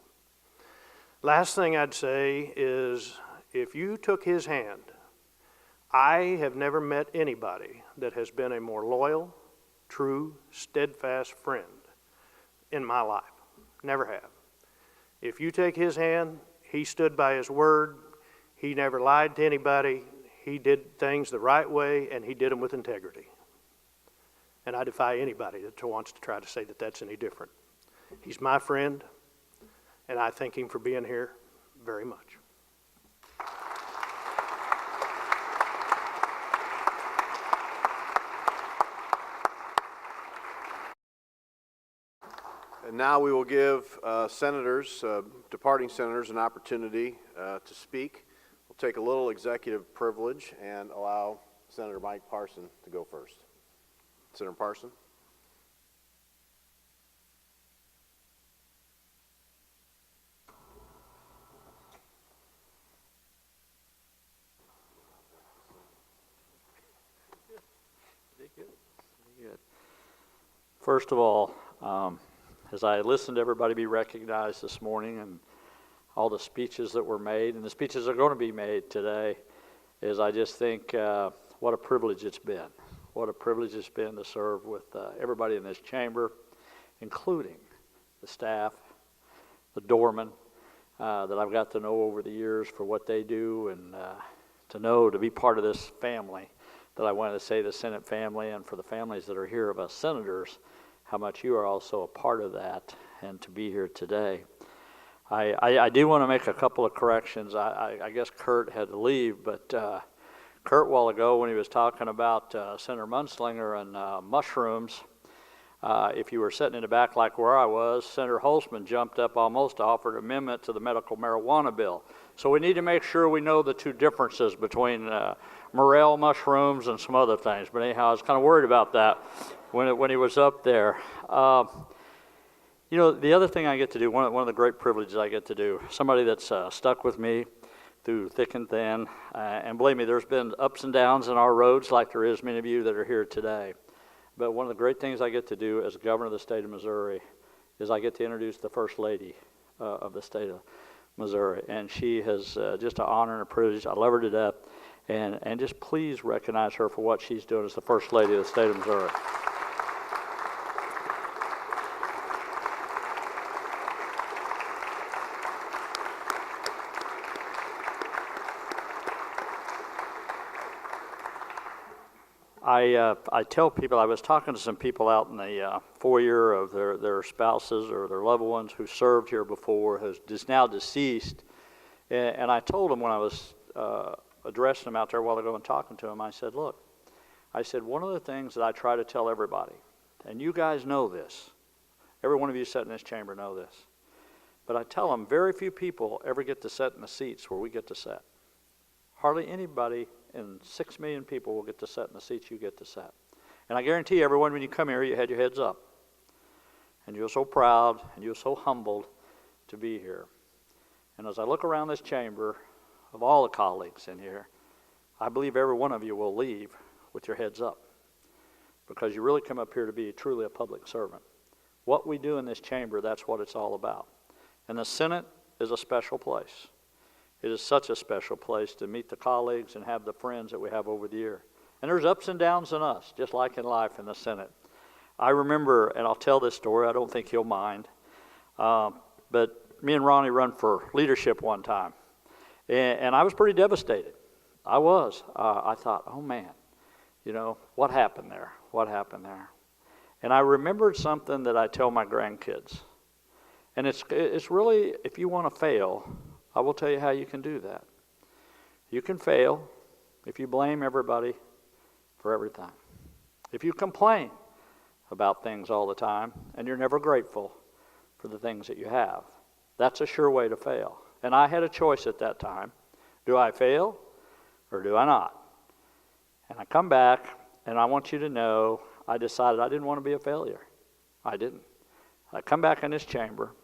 Last thing I'd say is, if you took his hand, I have never met anybody that has been a more loyal, true, steadfast friend in my life. Never have. If you take his hand, he stood by his word. He never lied to anybody. He did things the right way, and he did them with integrity. And I defy anybody that wants to try to say that that's any different. He's my friend, and I thank him for being here very much. And now we will give departing senators, an opportunity to speak. We'll take a little executive privilege and allow Senator Mike Parson to go first. Senator Parson. First of all, as I listened to everybody be recognized this morning and all the speeches that were made, and the speeches that are going to be made today, is I just think what a privilege it's been. What a privilege it's been to serve with everybody in this chamber, including the staff, the doormen that I've got to know over the years for what they do, and to be part of this family that I wanted to say, the Senate family, and for the families that are here of us senators, how much you are also a part of that, and to be here today. I do want to make a couple of corrections. I guess Kurt had to leave, but Kurt, a while ago, when he was talking about Senator Munslinger and mushrooms, if you were sitting in the back like where I was, Senator Holtzman jumped up almost to offer an amendment to the medical marijuana bill. So we need to make sure we know the two differences between morel mushrooms and some other things. But anyhow, I was kind of worried about that when he was up there. You know, the other thing I get to do, one of the great privileges I get to do, somebody that's stuck with me through thick and thin, and believe me, there's been ups and downs in our roads like there is many of you that are here today. But one of the great things I get to do as governor of the state of Missouri is I get to introduce the First Lady of the state of Missouri. And she has just an honor and a privilege. I love her to death. And just please recognize her for what she's doing as the First Lady of the state of Missouri. I tell people, I was talking to some people out in the foyer of their spouses or their loved ones who served here before, who's just now deceased, and I told them when I was addressing them out there a while ago and talking to them, I said, look, I said, one of the things that I try to tell everybody, and you guys know this, every one of you sitting in this chamber know this, but I tell them very few people ever get to sit in the seats where we get to sit. Hardly anybody in 6 million people will get to sit in the seats you get to sit. And I guarantee you, everyone, when you come here, you had your heads up. And you're so proud and you're so humbled to be here. And as I look around this chamber, of all the colleagues in here, I believe every one of you will leave with your heads up, because you really come up here to be truly a public servant. What we do in this chamber, that's what it's all about. And the Senate is a special place. It is such a special place to meet the colleagues and have the friends that we have over the year. And there's ups and downs in us, just like in life in the Senate. I remember, and I'll tell this story, I don't think he'll mind, but me and Ronnie run for leadership one time. And I was pretty devastated. I was. I thought, oh man, you know, what happened there? What happened there? And I remembered something that I tell my grandkids. And it's really, if you want to fail, I will tell you how you can do that. You can fail if you blame everybody for everything. If you complain about things all the time and you're never grateful for the things that you have, that's a sure way to fail. And I had a choice at that time. Do I fail or do I not? And I come back, and I want you to know I decided I didn't want to be a failure. I didn't. I come back in this chamber,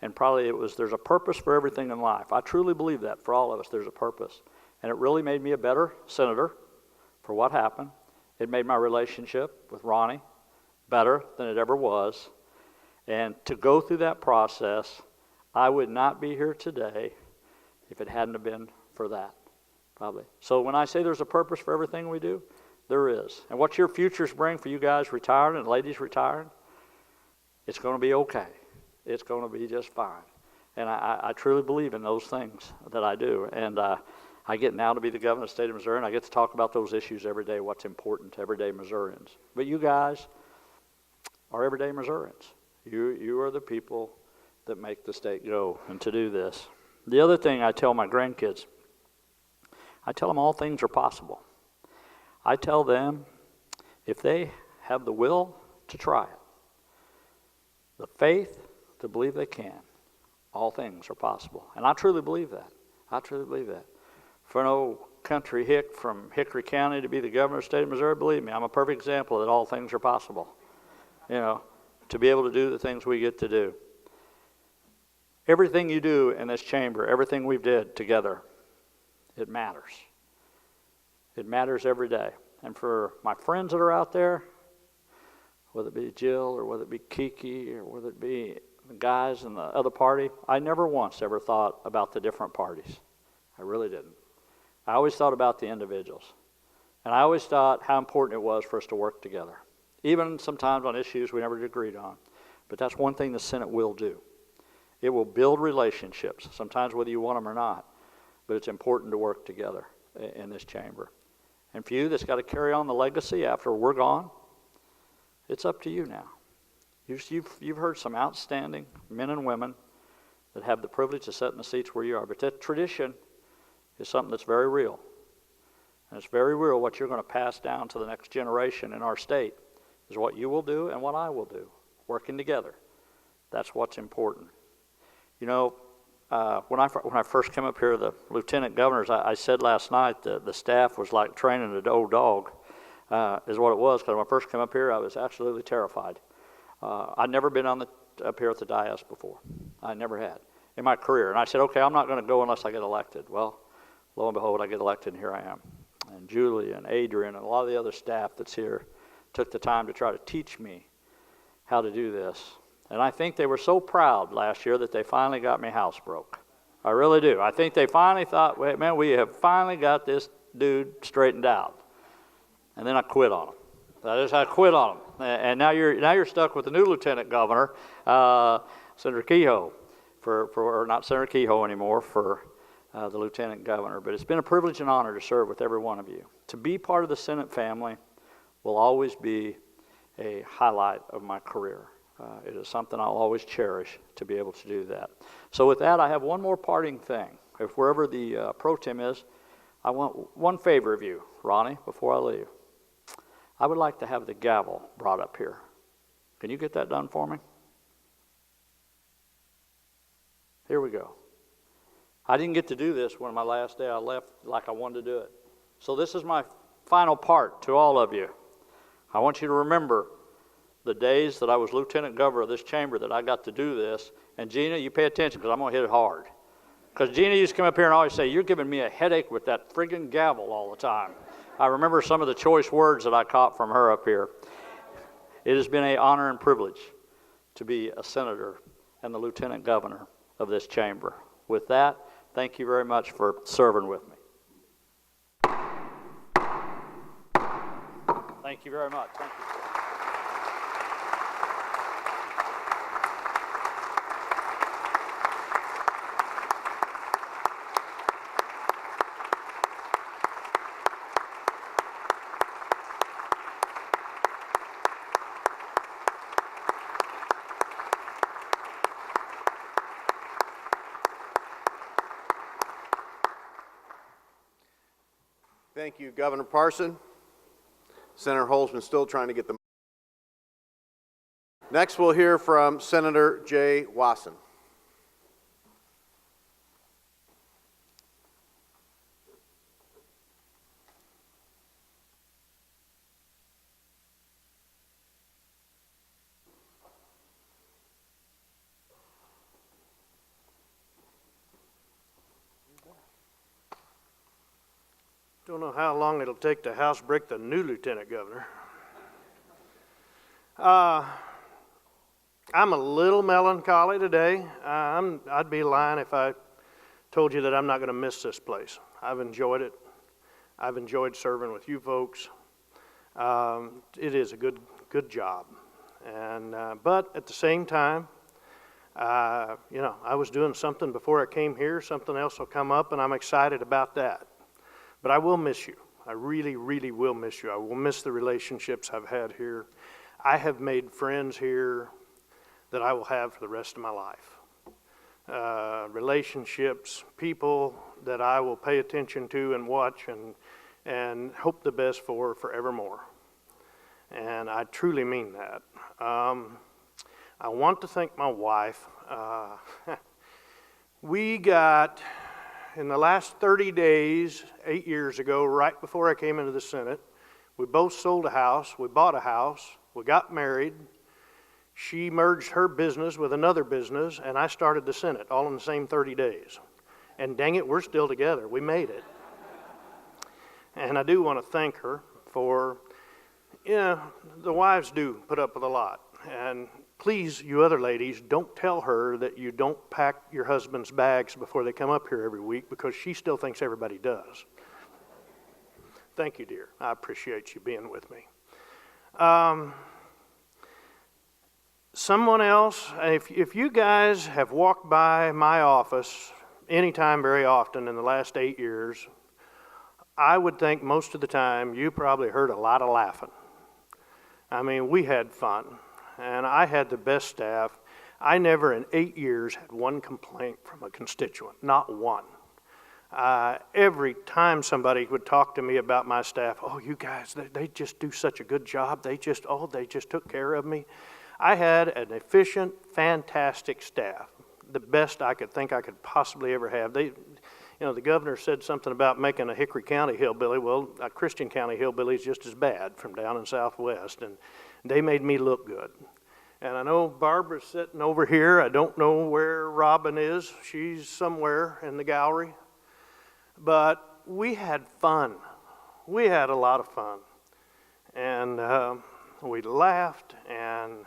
and probably there's a purpose for everything in life. I truly believe that for all of us, there's a purpose. And it really made me a better senator for what happened. It made my relationship with Ronnie better than it ever was. And to go through that process, I would not be here today if it hadn't have been for that, probably. So when I say there's a purpose for everything we do, there is. And what your futures bring for you guys retiring and ladies retiring, it's going to be okay. It's going to be just fine. And I truly believe in those things that I do. And I get now to be the governor of the state of Missouri, and I get to talk about those issues every day, what's important to everyday Missourians. But you guys are everyday Missourians. You are the people that make the state go, and to do this. The other thing I tell my grandkids, I tell them all things are possible. I tell them if they have the will to try it, the faith to believe they can, all things are possible. And I truly believe that. I truly believe that. For an old country hick from Hickory County to be the governor of the state of Missouri, believe me, I'm a perfect example that all things are possible. You know, to be able to do the things we get to do. Everything you do in this chamber, everything we've did together, it matters. It matters every day. And for my friends that are out there, whether it be Jill or whether it be Kiki or whether it be the guys in the other party, I never once ever thought about the different parties. I really didn't. I always thought about the individuals. And I always thought how important it was for us to work together. Even sometimes on issues we never agreed on. But that's one thing the Senate will do. It will build relationships, sometimes whether you want them or not. But it's important to work together in this chamber. And for you that's got to carry on the legacy after we're gone, it's up to you now. You've heard some outstanding men and women that have the privilege to sit in the seats where you are. But that tradition is something that's very real. And it's very real what you're going to pass down to the next generation in our state is what you will do and what I will do, working together. That's what's important. You know, when I first came up here, the lieutenant governors, I said last night that the staff was like training an old dog, is what it was. Because when I first came up here, I was absolutely terrified. I'd never been up here at the dais before. I never had in my career. And I said, okay, I'm not going to go unless I get elected. Well, lo and behold, I get elected, and here I am. And Julie and Adrian and a lot of the other staff that's here took the time to try to teach me how to do this. And I think they were so proud last year that they finally got me housebroke. I really do. I think they finally thought, wait, man, we have finally got this dude straightened out. And then I quit on him. I quit on him. And now you're stuck with the new lieutenant governor, Senator Kehoe, or not Senator Kehoe anymore, for the lieutenant governor. But it's been a privilege and honor to serve with every one of you. To be part of the Senate family, will always be a highlight of my career. It is something I'll always cherish to be able to do that. So with that, I have one more parting thing. If wherever the pro tem is, I want one favor of you, Ronnie, before I leave. I would like to have the gavel brought up here. Can you get that done for me? Here we go. I didn't get to do this when my last day I left like I wanted to do it. So this is my final part to all of you. I want you to remember the days that I was lieutenant governor of this chamber that I got to do this. And Gina, you pay attention because I'm going to hit it hard. Because Gina used to come up here and always say, you're giving me a headache with that friggin' gavel all the time. I remember some of the choice words that I caught from her up here. It has been an honor and privilege to be a senator and the lieutenant governor of this chamber. With that, thank you very much for serving with me. Thank you very much. Thank you. Thank you, Governor Parson. Senator Holzman still trying to get the... Next, we'll hear from Senator Jay Wasson. Don't know how long it'll take to housebreak the new lieutenant governor. I'm a little melancholy today. I'd be lying if I told you that I'm not going to miss this place. I've enjoyed it. I've enjoyed serving with you folks. It is a good job. And but at the same time, you know, I was doing something before I came here. Something else will come up, and I'm excited about that. But I will miss you. I really, really will miss you. I will miss the relationships I've had here. I have made friends here that I will have for the rest of my life. Relationships, people that I will pay attention to and watch and hope the best for forevermore. And I truly mean that. I want to thank my wife. We got... In the last 30 days, 8 years ago, right before I came into the Senate, we both sold a house, we bought a house, we got married. She merged her business with another business, and I started the Senate, all in the same 30 days. And dang it, we're still together. We made it. And I do want to thank her for, you know, the wives do put up with a lot. And please, you other ladies, don't tell her that you don't pack your husband's bags before they come up here every week, because she still thinks everybody does. Thank you, dear. I appreciate you being with me. Someone else, if you guys have walked by my office anytime very often in the last 8 years, I would think most of the time you probably heard a lot of laughing. I mean, we had fun. And I had the best staff. I never in 8 years had one complaint from a constituent, not one. Every time somebody would talk to me about my staff, oh, you guys, they just do such a good job. They just took care of me. I had an efficient, fantastic staff, the best I could think I could possibly ever have. You know, the governor said something about making a Hickory County hillbilly. Well, a Christian County hillbilly is just as bad from down in Southwest, and they made me look good. And I know Barbara's sitting over here. I don't know where Robin is. She's somewhere in the gallery. But we had fun. We had a lot of fun. And we laughed, and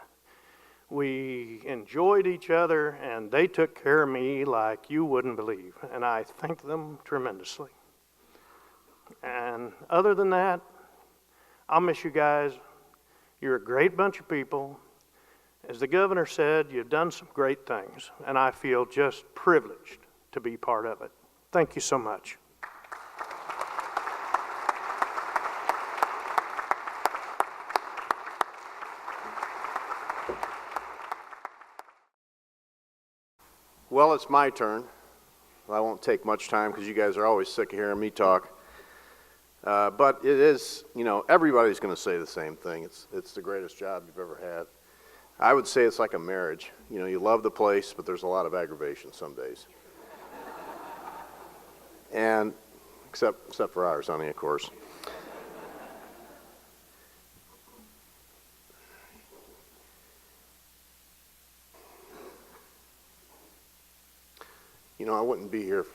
we enjoyed each other, and they took care of me like you wouldn't believe. And I thank them tremendously. And other than that, I'll miss you guys. You're a great bunch of people. As the governor said, you've done some great things, and I feel just privileged to be part of it. Thank you so much. Well, it's my turn. I won't take much time because you guys are always sick of hearing me talk. But it is, you know, everybody's going to say the same thing. It's the greatest job you've ever had. I would say it's like a marriage. You know, you love the place, but there's a lot of aggravation some days. And except for ours, honey, of course. You know, I wouldn't be here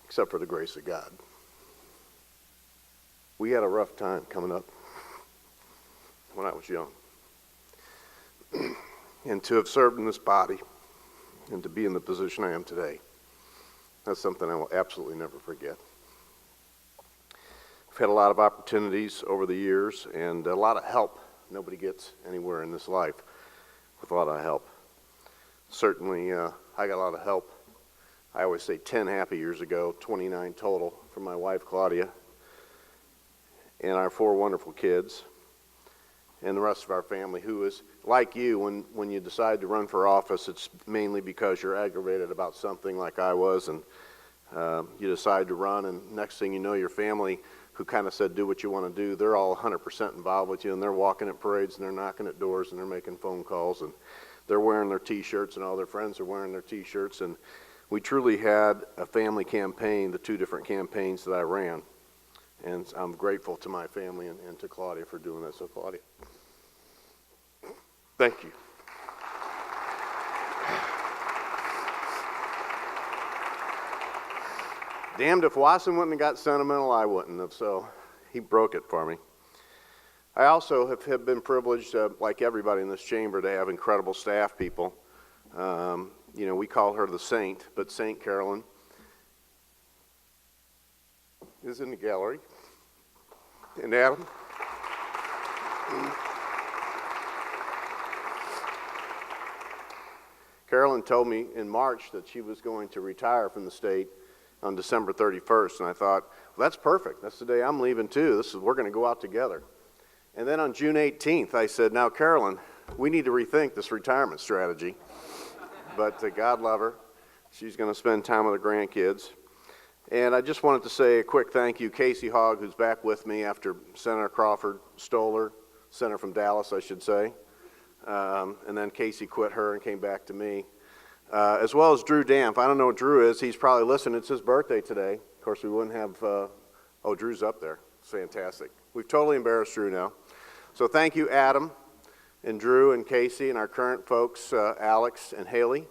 except for the grace of God. We had a rough time coming up when I was young. And to have served in this body and to be in the position I am today, that's something I will absolutely never forget. I've had a lot of opportunities over the years and a lot of help. Nobody gets anywhere in this life with a lot of help. Certainly, I got a lot of help. I always say 10 happy years ago, 29 total, from my wife, Claudia, and our 4 wonderful kids, and the rest of our family, who is like you. When you decide to run for office, it's mainly because you're aggravated about something like I was, and you decide to run, and next thing you know, your family, who kind of said, do what you want to do, they're all 100% involved with you, and they're walking at parades, and they're knocking at doors, and they're making phone calls, and they're wearing their T-shirts, and all their friends are wearing their T-shirts. And we truly had a family campaign, the 2 different campaigns that I ran. And I'm grateful to my family and to Claudia for doing that. So, Claudia, thank you. Damned if Wasson wouldn't have got sentimental, I wouldn't have. So he broke it for me. I also have been privileged, like everybody in this chamber, to have incredible staff people. You know, we call her the Saint, but Saint Carolyn is in the gallery. And Adam. Carolyn told me in March that she was going to retire from the state on December 31st, and I thought, well, that's perfect. That's the day I'm leaving too. We're going to go out together. And then on June 18th, I said, now, Carolyn, we need to rethink this retirement strategy. But God love her. She's going to spend time with her grandkids. And I just wanted to say a quick thank you. Casey Hogg, who's back with me after Senator Crawford stole her, Senator from Dallas, I should say. And then Casey quit her and came back to me. As well as Drew Damp. I don't know what Drew is. He's probably listening. It's his birthday today. Of course, we wouldn't have, oh, Drew's up there. It's fantastic. We've totally embarrassed Drew now. So thank you, Adam, and Drew, and Casey, and our current folks, Alex and Haley,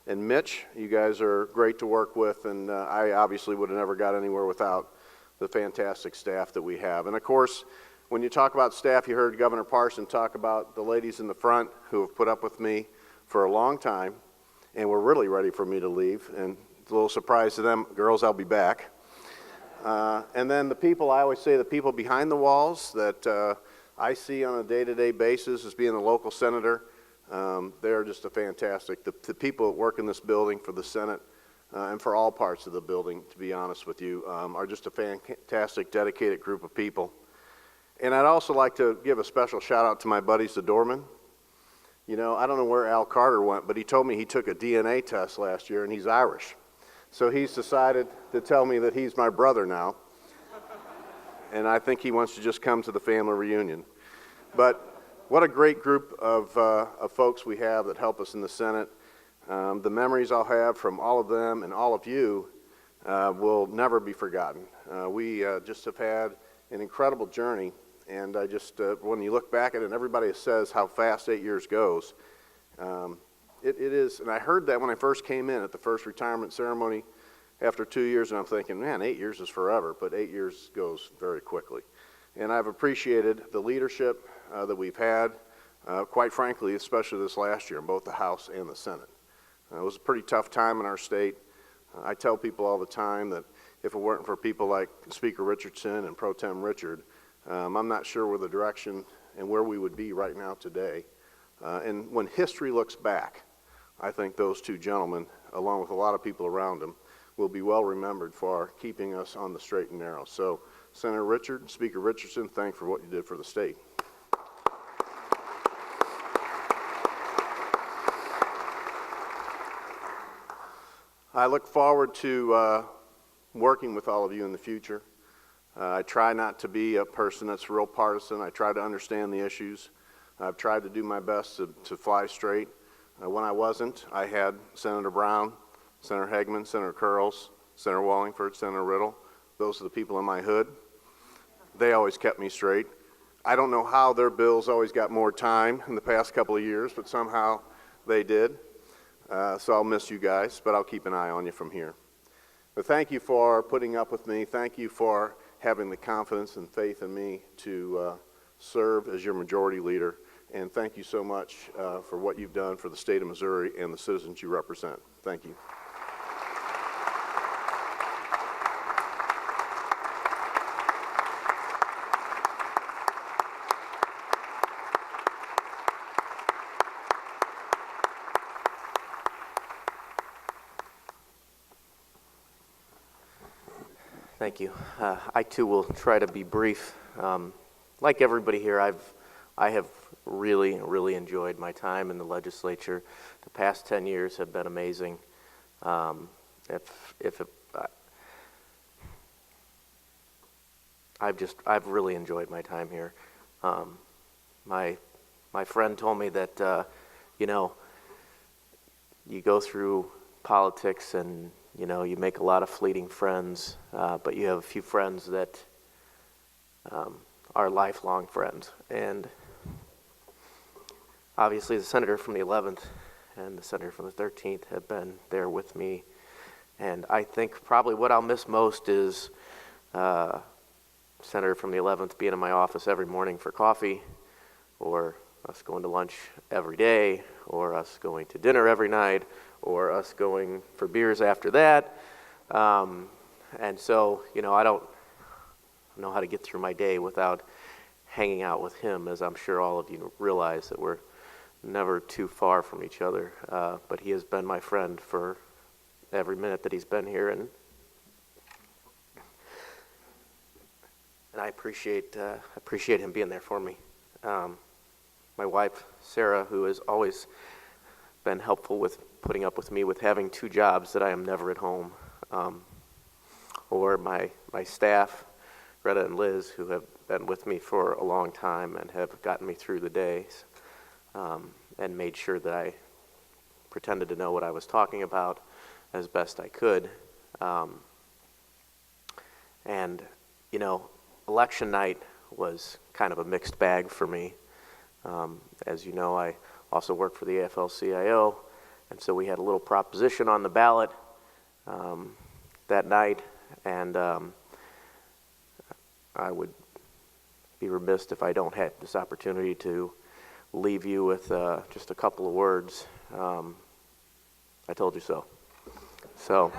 and Mitch. You guys are great to work with, and I obviously would have never got anywhere without the fantastic staff that we have. And of course, when you talk about staff, you heard Governor Parson talk about the ladies in the front who have put up with me for a long time, and were really ready for me to leave. And it's a little surprise to them, girls, I'll be back. And then the people, I always say the people behind the walls that I see on a day-to-day basis as being a local senator, they're just a fantastic, the people that work in this building for the Senate and for all parts of the building, to be honest with you, are just a fantastic, dedicated group of people. And I'd also like to give a special shout out to my buddies, the doormen. You know, I don't know where Al Carter went, but he told me he took a DNA test last year, and he's Irish. So he's decided to tell me that he's my brother now. And I think he wants to just come to the family reunion. But what a great group of folks we have that help us in the Senate. The memories I'll have from all of them and all of you will never be forgotten. We just have had an incredible journey, and I just, when you look back at it, and everybody says how fast 8 years goes, it is, and I heard that when I first came in at the first retirement ceremony after 2 years, and I'm thinking, man, 8 years is forever, but 8 years goes very quickly. And I've appreciated the leadership that we've had, quite frankly, especially this last year in both the House and the Senate. It was a pretty tough time in our state. I tell people all the time that if it weren't for people like Speaker Richardson and Pro Tem Richard, I'm not sure where the direction and where we would be right now today. And when history looks back, I think those 2 gentlemen, along with a lot of people around them, will be well remembered for keeping us on the straight and narrow. So, Senator Richard, Speaker Richardson, thank you for what you did for the state. I look forward to working with all of you in the future. I try not to be a person that's real partisan. I try to understand the issues. I've tried to do my best to fly straight. When I wasn't, I had Senator Brown, Senator Hegman, Senator Curls, Senator Wallingford, Senator Riddle. Those are the people in my hood. They always kept me straight. I don't know how their bills always got more time in the past couple of years, but somehow they did. So I'll miss you guys, but I'll keep an eye on you from here. But thank you for putting up with me. Thank you for having the confidence and faith in me to serve as your majority leader. And thank you so much for what you've done for the state of Missouri and the citizens you represent. Thank you. Thank you. I too will try to be brief. Like everybody here, I have really enjoyed my time in the legislature. The past 10 years have been amazing. I've really enjoyed my time here. My friend told me that you go through politics and you make a lot of fleeting friends, but you have a few friends that are lifelong friends. And obviously the senator from the 11th and the senator from the 13th have been there with me. And I think probably what I'll miss most is senator from the 11th being in my office every morning for coffee, or us going to lunch every day, or us going to dinner every night, or us going for beers after that. And so, I don't know how to get through my day without hanging out with him, as I'm sure all of you realize that we're never too far from each other. But he has been my friend for every minute that he's been here, and I appreciate him being there for me. My wife, Sarah, who has always been helpful with putting up with me with having two jobs that I am never at home. Or my staff, Greta and Liz, who have been with me for a long time and have gotten me through the days and made sure that I pretended to know what I was talking about as best I could. Election night was kind of a mixed bag for me. As you know, I also work for the AFL-CIO, and so we had a little proposition on the ballot that night, and I would be remiss if I don't have this opportunity to leave you with just a couple of words. I told you so. So,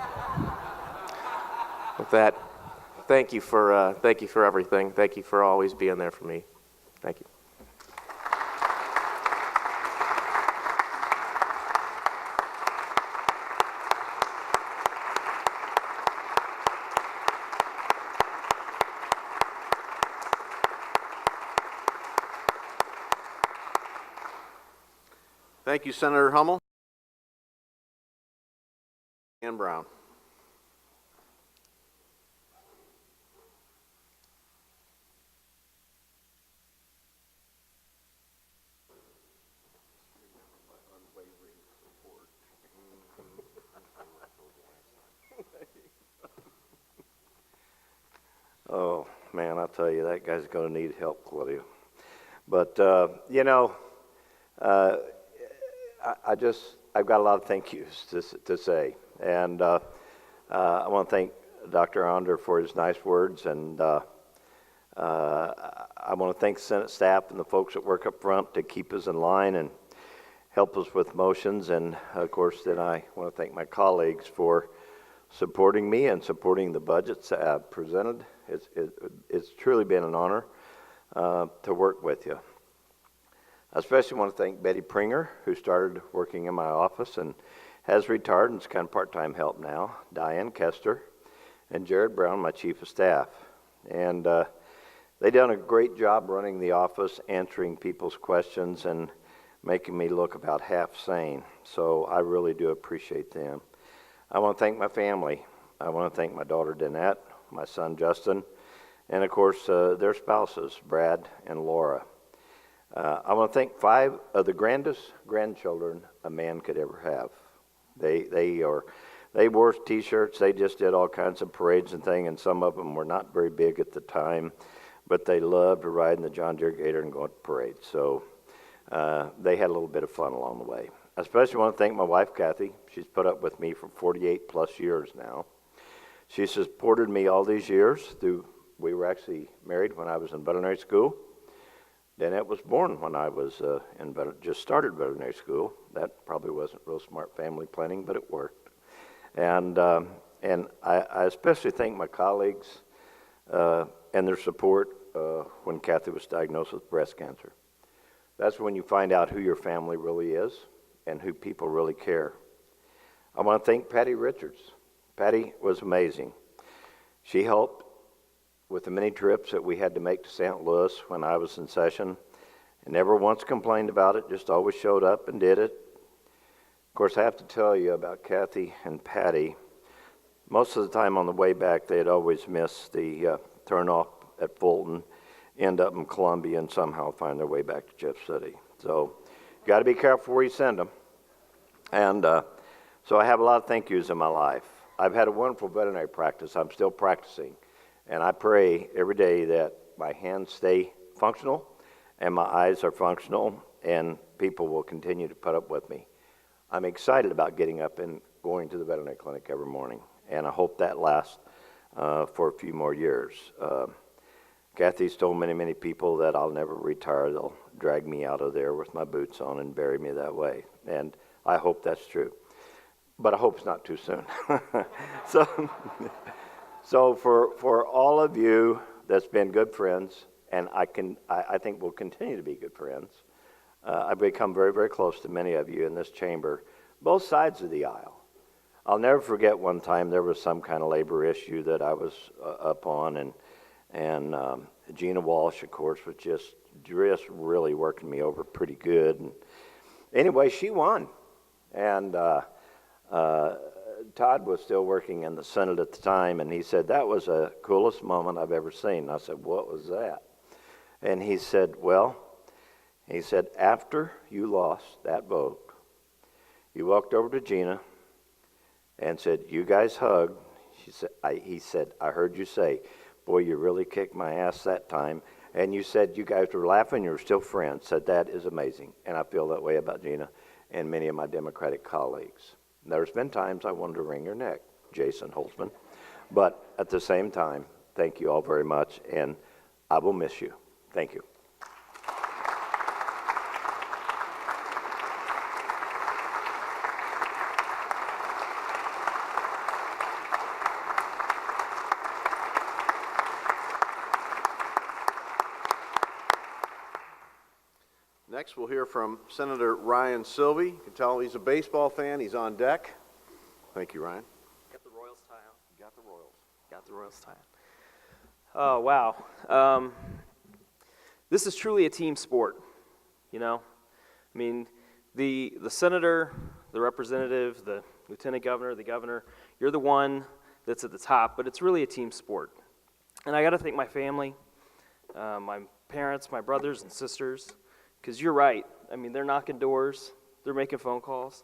with that, thank you for everything. Thank you for always being there for me. Thank you. Thank you, Senator Hummel and Brown. Oh, man, I'll tell you, that guy's going to need help, Claudia. But, I've got a lot of thank yous to say. And I want to thank Dr. Onder for his nice words. And I want to thank Senate staff and the folks that work up front to keep us in line and help us with motions. And, of course, then I want to thank my colleagues for supporting me and supporting the budgets presented. It's truly been an honor to work with you. I especially want to thank Betty Pringer, who started working in my office and has retired and is kind of part-time help now, Diane Kester, and Jared Brown, my chief of staff. And they've done a great job running the office, answering people's questions, and making me look about half sane. So I really do appreciate them. I want to thank my family. I want to thank my daughter Danette, my son Justin, and of course their spouses, Brad and Laura. I want to thank 5 of the grandest grandchildren a man could ever have. They wore T-shirts. They just did all kinds of parades and things, and some of them were not very big at the time, but they loved to ride in the John Deere Gator and go to parades. So they had a little bit of fun along the way. I especially want to thank my wife, Kathy. She's put up with me for 48 plus years now. She supported me all these years through. We were actually married when I was in veterinary school. Danette was born when I was just started veterinary school. That probably wasn't real smart family planning, but it worked. And I especially thank my colleagues and their support when Kathy was diagnosed with breast cancer. That's when you find out who your family really is and who people really care. I want to thank Patty Richards. Patty was amazing. She helped with the many trips that we had to make to St. Louis when I was in session, and never once complained about it, just always showed up and did it. Of course, I have to tell you about Kathy and Patty. Most of the time on the way back, they'd always miss the turnoff at Fulton, end up in Columbia, and somehow find their way back to Jeff City. So you got to be careful where you send them. And so I have a lot of thank yous in my life. I've had a wonderful veterinary practice. I'm still practicing. And I pray every day that my hands stay functional and my eyes are functional and people will continue to put up with me. I'm excited about getting up and going to the veterinary clinic every morning, and I hope that lasts for a few more years. Kathy's told many, many people that I'll never retire. They'll drag me out of there with my boots on and bury me that way, and I hope that's true. But I hope it's not too soon. So for all of you that's been good friends, and I think we'll continue to be good friends, I've become very, very close to many of you in this chamber, both sides of the aisle. I'll never forget one time there was some kind of labor issue that I was up on, and Gina Walsh, of course, was just really working me over pretty good. And anyway, she won, and Todd was still working in the Senate at the time, and he said, that was the coolest moment I've ever seen. And I said, what was that? And he said, after you lost that vote, you walked over to Gina and said, you guys hugged. He said, I heard you say, boy, you really kicked my ass that time. And you said you guys were laughing, you were still friends. Said, that is amazing. And I feel that way about Gina and many of my Democratic colleagues. There's been times I wanted to wring your neck, Jason Holtzman. But at the same time, thank you all very much, and I will miss you. Thank you. Next, we'll hear from Senator Ryan Silvey. You can tell he's a baseball fan. He's on deck. Thank you, Ryan. Got the Royals tie on. Got the Royals. Got the Royals tie on. Oh, wow. This is truly a team sport, you know? I mean, the senator, the representative, the lieutenant governor, the governor, you're the one that's at the top, but it's really a team sport. And I got to thank my family, my parents, my brothers and sisters, because you're right. I mean, they're knocking doors. They're making phone calls.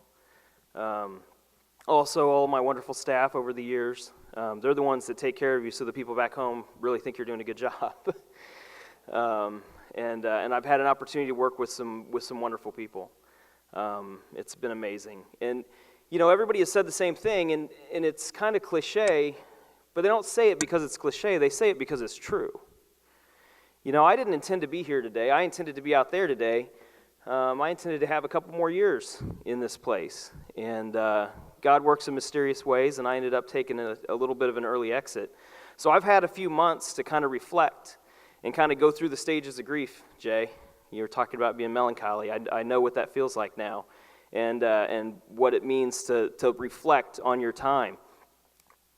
Also, all my wonderful staff over the years. They're the ones that take care of you so the people back home really think you're doing a good job. And I've had an opportunity to work with some wonderful people. It's been amazing. And, you know, everybody has said the same thing, and it's kind of cliche, but they don't say it because it's cliche. They say it because it's true. You know, I didn't intend to be here today. I intended to be out there today. I intended to have a couple more years in this place. And God works in mysterious ways, and I ended up taking a little bit of an early exit. So I've had a few months to kind of reflect and kind of go through the stages of grief, Jay. You were talking about being melancholy. I know what that feels like now, and what it means to reflect on your time.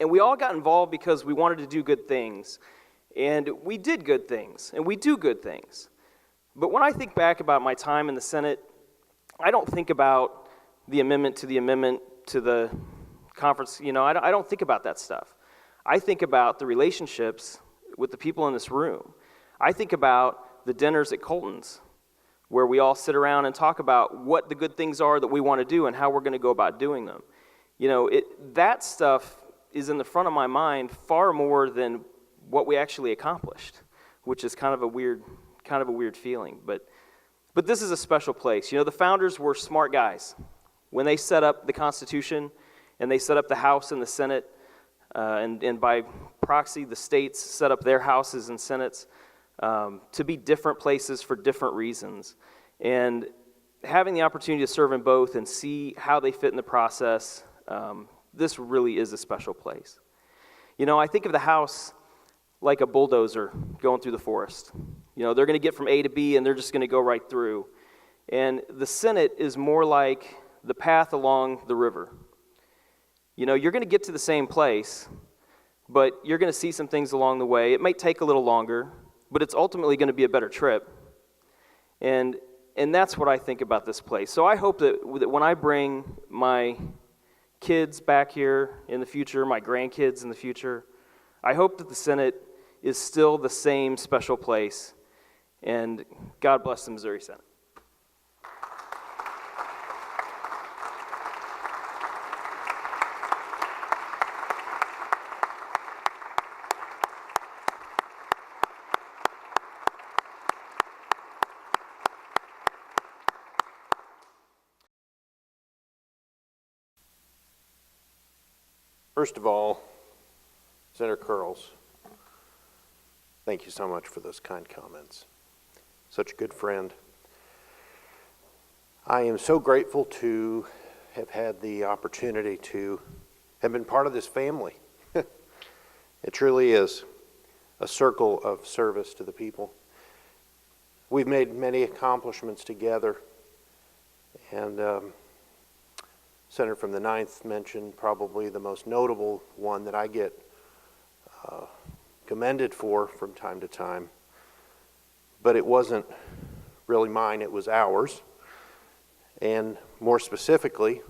And we all got involved because we wanted to do good things. And we did good things, and we do good things. But when I think back about my time in the Senate, I don't think about the amendment to the conference, I don't think about that stuff. I think about the relationships with the people in this room. I think about the dinners at Colton's, where we all sit around and talk about what the good things are that we want to do and how we're going to go about doing them. That stuff is in the front of my mind far more than what we actually accomplished, which is kind of a weird feeling. But this is a special place. The founders were smart guys. When they set up the Constitution and they set up the House and the Senate, and by proxy, the states set up their houses and senates to be different places for different reasons. And having the opportunity to serve in both and see how they fit in the process, this really is a special place. I think of the House like a bulldozer going through the forest. They're going to get from A to B and they're just going to go right through. And the Senate is more like the path along the river. You're going to get to the same place, but you're going to see some things along the way. It might take a little longer, but it's ultimately going to be a better trip. And that's what I think about this place. So I hope that when I bring my kids back here in the future, my grandkids in the future, I hope that the Senate is still the same special place. And God bless the Missouri Senate. First of all, Senator Curls, thank you so much for those kind comments. Such a good friend. I am so grateful to have had the opportunity to have been part of this family. It truly is a circle of service to the people. We've made many accomplishments together, and Senator from the 9th mentioned probably the most notable one that I get commended for from time to time. But it wasn't really mine, it was ours. And more specifically,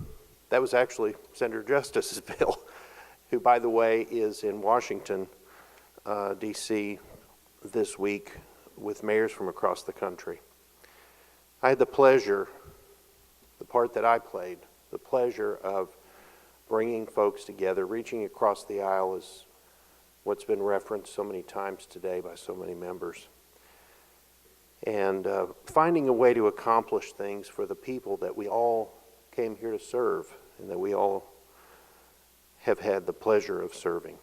that was actually Senator Justice's bill, who, by the way, is in Washington, D.C. this week with mayors from across the country. I had the pleasure, the part that I played, the pleasure of bringing folks together, reaching across the aisle is what's been referenced so many times today by so many members, and finding a way to accomplish things for the people that we all came here to serve and that we all have had the pleasure of serving.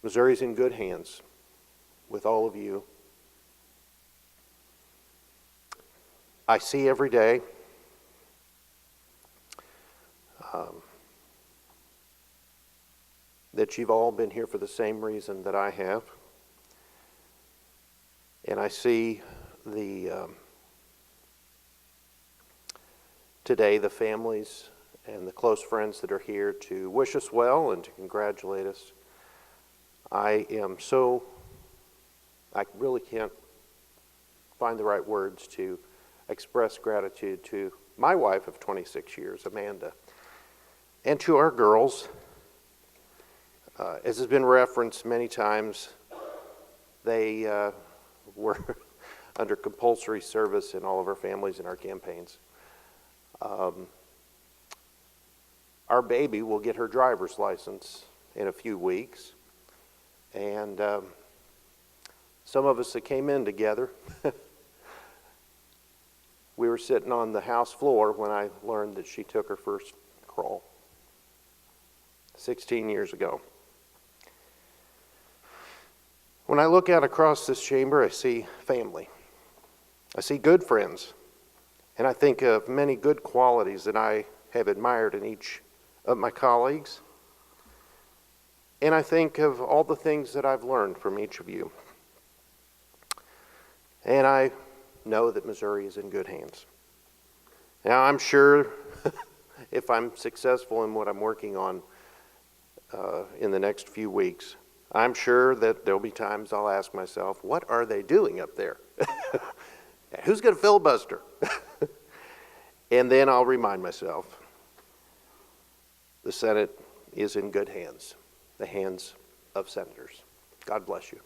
Missouri's in good hands with all of you. I see every day that you've all been here for the same reason that I have. And I see today the families and the close friends that are here to wish us well and to congratulate us. I really can't find the right words to express gratitude to my wife of 26 years, Amanda, and to our girls. As has been referenced many times, they were under compulsory service in all of our families and our campaigns. Our baby will get her driver's license in a few weeks, and some of us that came in together, we were sitting on the house floor when I learned that she took her first crawl 16 years ago. When I look out across this chamber, I see family. I see good friends. And I think of many good qualities that I have admired in each of my colleagues. And I think of all the things that I've learned from each of you. And I know that Missouri is in good hands. Now, I'm sure if I'm successful in what I'm working on in the next few weeks, I'm sure that there'll be times I'll ask myself, what are they doing up there? Who's going to filibuster? And then I'll remind myself, the Senate is in good hands, the hands of senators. God bless you.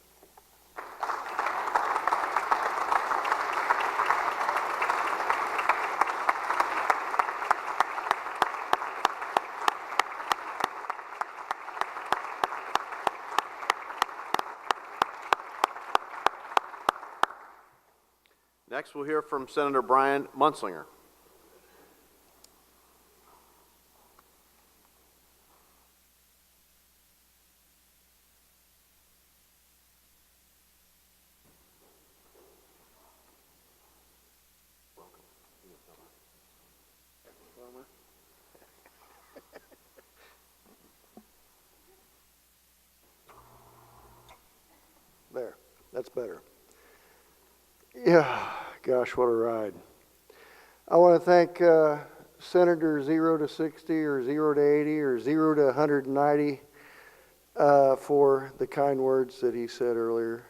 Next, we'll hear from Senator Brian Munzlinger. There, that's better. Yeah, gosh, what a ride. I want to thank Senator 0 to 60 or 0 to 80 or 0 to 190 for the kind words that he said earlier.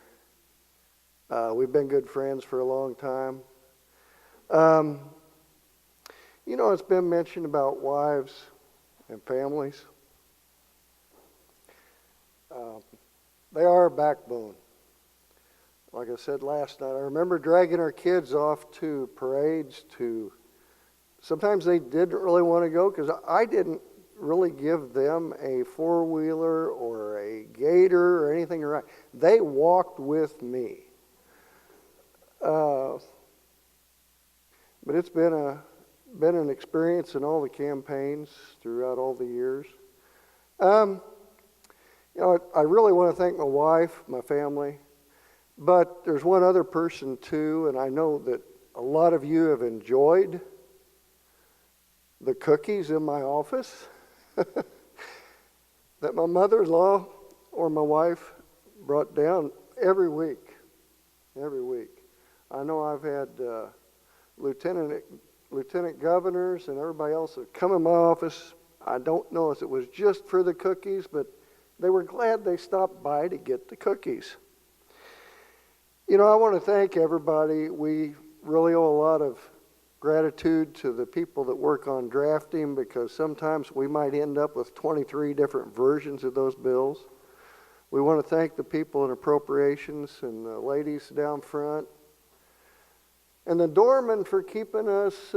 We've been good friends for a long time. You know, it's been mentioned about wives and families. They are a backbone. Like I said last night, I remember dragging our kids off to parades sometimes they didn't really want to go because I didn't really give them a four-wheeler or a gator or anything to ride. They walked with me. But it's been an experience in all the campaigns throughout all the years. You know, I really want to thank my wife, my family, but there's one other person too, and I know that a lot of you have enjoyed the cookies in my office that my mother-in-law or my wife brought down every week. Every week. I know I've had lieutenant governors and everybody else that come in my office. I don't know if it was just for the cookies, but they were glad they stopped by to get the cookies. You know, I want to thank everybody. We really owe a lot of gratitude to the people that work on drafting because sometimes we might end up with 23 different versions of those bills. We want to thank the people in appropriations and the ladies down front and the doorman for keeping us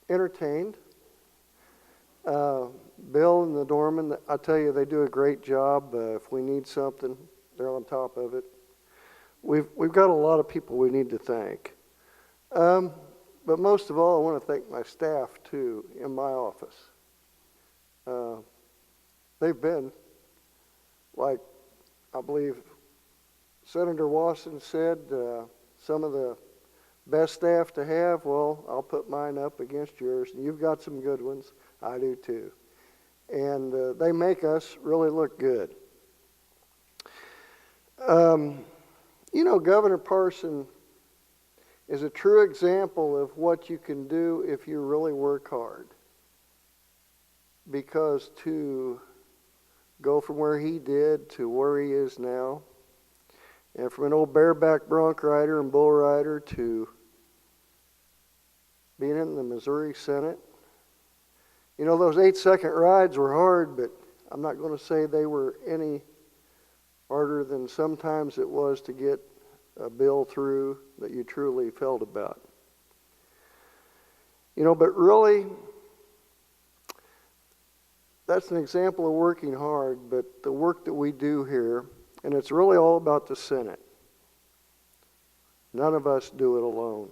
entertained. Bill and the doorman, I tell you, they do a great job. If we need something, they're on top of it. We've got a lot of people we need to thank. But most of all, I want to thank my staff, too, in my office. They've been, like I believe Senator Wasson said, some of the best staff to have. Well, I'll put mine up against yours. And you've got some good ones. I do, too. And they make us really look good. You know, Governor Parson is a true example of what you can do if you really work hard. Because to go from where he did to where he is now, and from an old bareback bronc rider and bull rider to being in the Missouri Senate, you know, those 8-second rides were hard, but I'm not going to say they were any harder than sometimes it was to get a bill through that you truly felt about. You know, but really, that's an example of working hard, but the work that we do here, and it's really all about the Senate. None of us do it alone.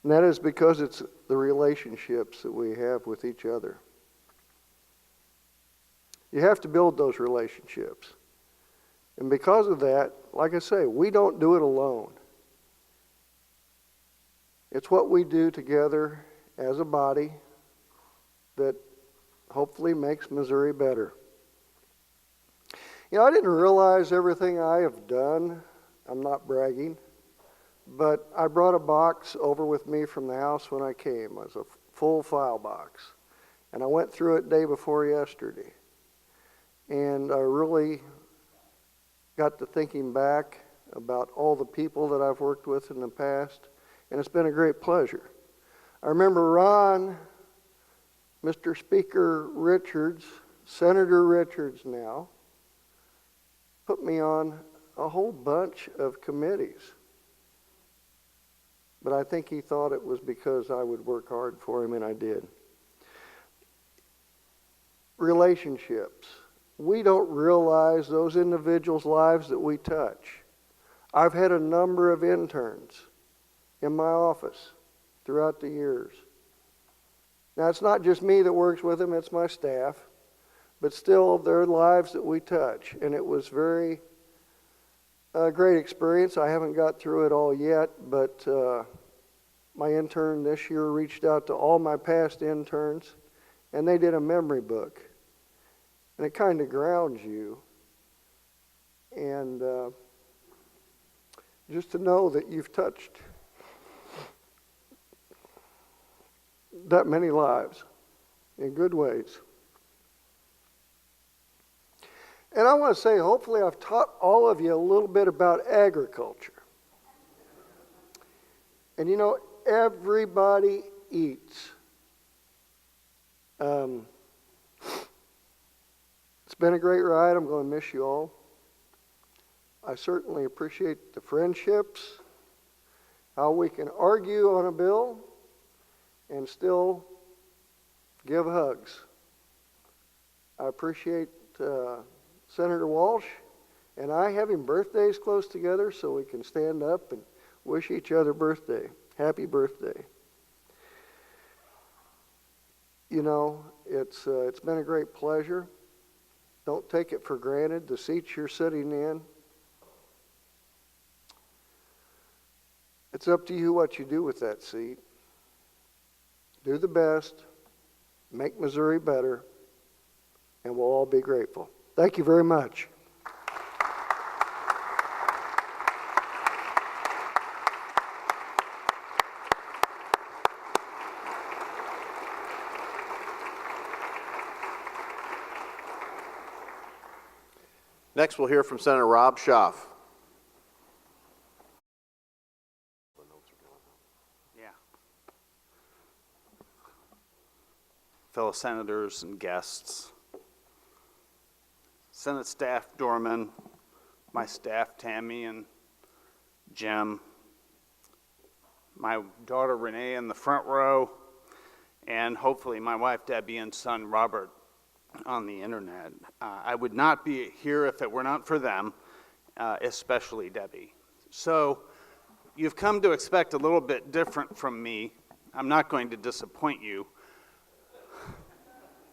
And that is because it's the relationships that we have with each other. You have to build those relationships. And because of that, like I say, we don't do it alone. It's what we do together as a body that hopefully makes Missouri better. You know, I didn't realize everything I have done. I'm not bragging. But I brought a box over with me from the house when I came. It was a full file box. And I went through it day before yesterday. And I really got to thinking back about all the people that I've worked with in the past. And it's been a great pleasure. I remember Ron, Mr. Speaker Richards, Senator Richards now, put me on a whole bunch of committees. But I think he thought it was because I would work hard for him, and I did. Relationships. We don't realize those individuals' lives that we touch. I've had a number of interns in my office throughout the years. Now, it's not just me that works with them, it's my staff, but still, their lives that we touch. And it was very great experience. I haven't got through it all yet, but my intern this year reached out to all my past interns, and they did a memory book. And it kind of grounds you. And just to know that you've touched that many lives in good ways. And I want to say, hopefully I've taught all of you a little bit about agriculture. And you know, everybody eats. It's been a great ride. I'm going to miss you all. I certainly appreciate the friendships, how we can argue on a bill and still give hugs. I appreciate Senator Walsh and I having birthdays close together so we can stand up and wish each other birthday. Happy birthday. You know, it's been a great pleasure. Don't take it for granted, the seats you're sitting in. It's up to you what you do with that seat. Do the best, make Missouri better, and we'll all be grateful. Thank you very much. Next, we'll hear from Senator Rob Schaaf. Yeah. Fellow senators and guests, Senate staff, Dorman, my staff, Tammy and Jim, my daughter Renee in the front row, and hopefully my wife Debbie and son Robert on the internet. I would not be here if it were not for them, especially Debbie. So you've come to expect a little bit different from me. I'm not going to disappoint you.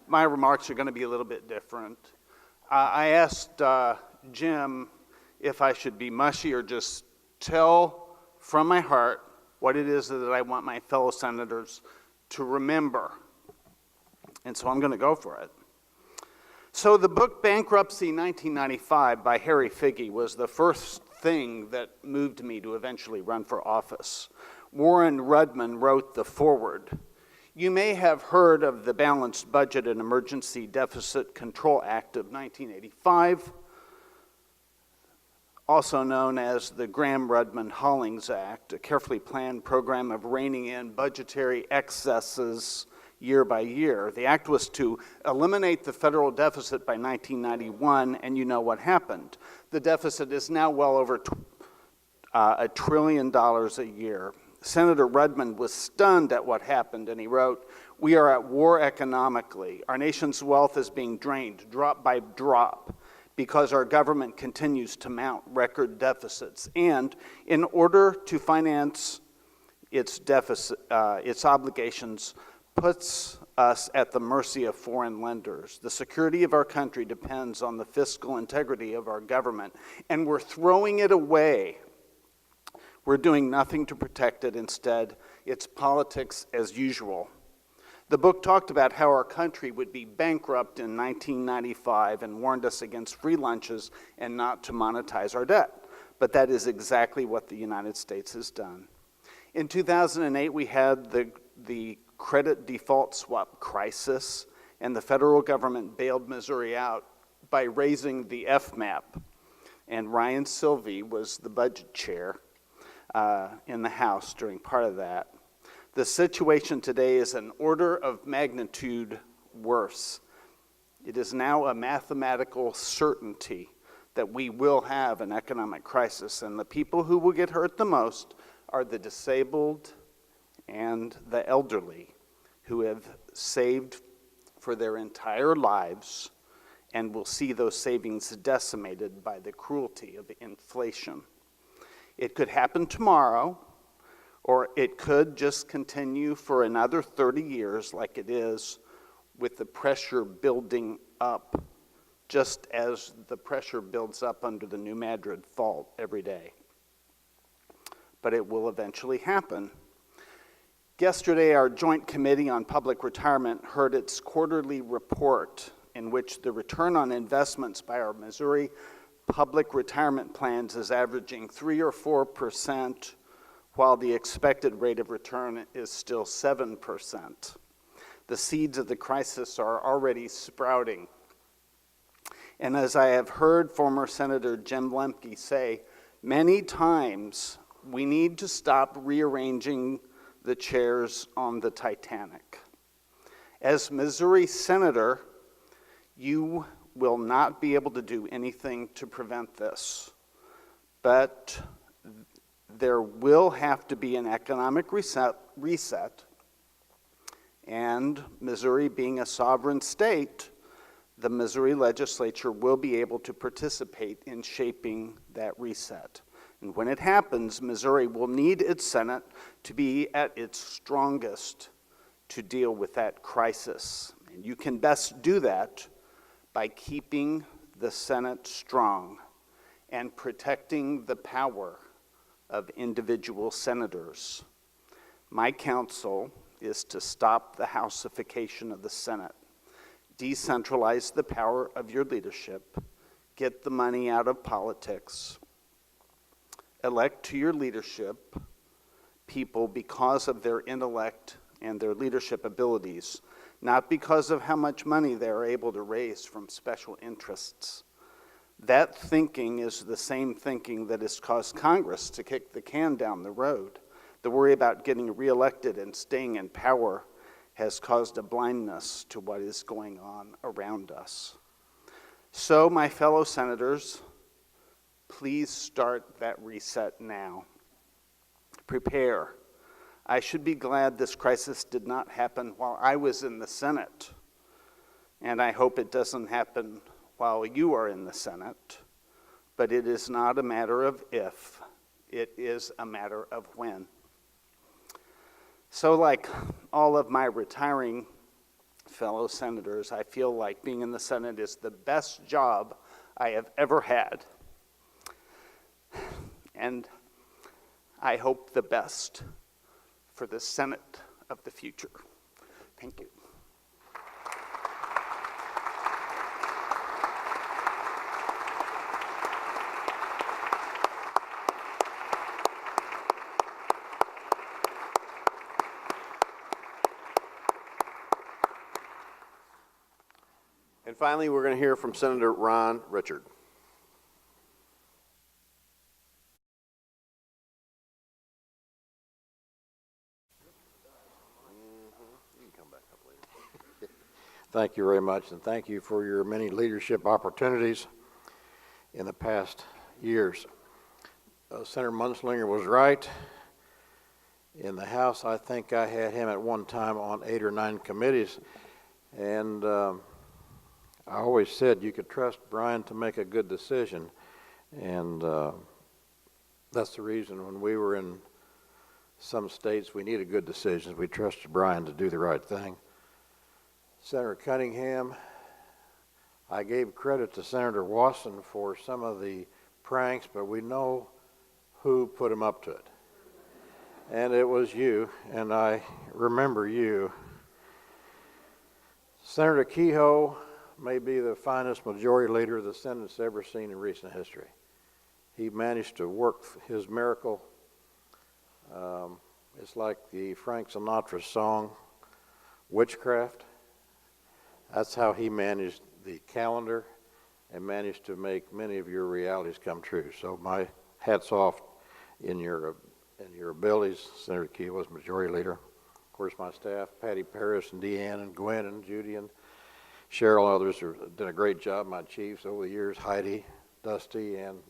My remarks are going to be a little bit different. I asked Jim if I should be mushy or just tell from my heart what it is that I want my fellow senators to remember. And so I'm going to go for it. So the book Bankruptcy 1995 by Harry Figge was the first thing that moved me to eventually run for office. Warren Rudman wrote the foreword. You may have heard of the Balanced Budget and Emergency Deficit Control Act of 1985, also known as the Graham-Rudman-Hollings Act, a carefully planned program of reining in budgetary excesses year by year. The act was to eliminate the federal deficit by 1991, and you know what happened. The deficit is now well over $1 trillion a year. Senator Rudman was stunned at what happened, and he wrote, "We are at war economically. Our nation's wealth is being drained drop by drop because our government continues to mount record deficits. And in order to finance its deficit, its obligations, puts us at the mercy of foreign lenders. The security of our country depends on the fiscal integrity of our government, and we're throwing it away. We're doing nothing to protect it. Instead, it's politics as usual." The book talked about how our country would be bankrupt in 1995 and warned us against free lunches and not to monetize our debt. But that is exactly what the United States has done. In 2008, we had the credit default swap crisis, and the federal government bailed Missouri out by raising the FMAP. And Ryan Silvey was the budget chair in the House during part of that. The situation today is an order of magnitude worse. It is now a mathematical certainty that we will have an economic crisis, and the people who will get hurt the most are the disabled and the elderly, who have saved for their entire lives and will see those savings decimated by the cruelty of inflation. It could happen tomorrow, or it could just continue for another 30 years like it is, with the pressure building up, just as the pressure builds up under the New Madrid fault every day. But it will eventually happen. Yesterday, our Joint Committee on Public Retirement heard its quarterly report in which the return on investments by our Missouri public retirement plans is averaging 3 or 4%, while the expected rate of return is still 7%. The seeds of the crisis are already sprouting. And as I have heard former Senator Jim Lemke say many times, we need to stop rearranging the chairs on the Titanic. As Missouri Senator, you will not be able to do anything to prevent this. But there will have to be an economic reset, and Missouri being a sovereign state, the Missouri legislature will be able to participate in shaping that reset. And when it happens, Missouri will need its Senate to be at its strongest to deal with that crisis. And you can best do that by keeping the Senate strong and protecting the power of individual senators. My counsel is to stop the houseification of the Senate, decentralize the power of your leadership, get the money out of politics, elect to your leadership people because of their intellect and their leadership abilities, not because of how much money they're able to raise from special interests. That thinking is the same thinking that has caused Congress to kick the can down the road. The worry about getting reelected and staying in power has caused a blindness to what is going on around us. So, my fellow senators, please start that reset now. Prepare. I should be glad this crisis did not happen while I was in the Senate, and I hope it doesn't happen while you are in the Senate, but it is not a matter of if, it is a matter of when. So like all of my retiring fellow senators, I feel like being in the Senate is the best job I have ever had. And I hope the best for the Senate of the future. Thank you. And finally, we're going to hear from Senator Ron Richard. Thank you very much, and thank you for your many leadership opportunities in the past years. Senator Munslinger was right. In the House, I think I had him at one time on 8 or 9 committees, and I always said you could trust Brian to make a good decision, and that's the reason when we were in some states we needed good decisions. We trusted Brian to do the right thing. Senator Cunningham, I gave credit to Senator Wasson for some of the pranks, but we know who put him up to it. And it was you, and I remember you. Senator Kehoe may be the finest majority leader the Senate's ever seen in recent history. He managed to work his miracle. It's like the Frank Sinatra song, Witchcraft. That's how he managed the calendar and managed to make many of your realities come true. So my hat's off in your abilities, Senator Kehoe was majority leader. course, my staff, Patty Paris and Deanne and Gwen and Judy and Cheryl, others have done a great job. My chiefs over the years, Heidi, Dusty, and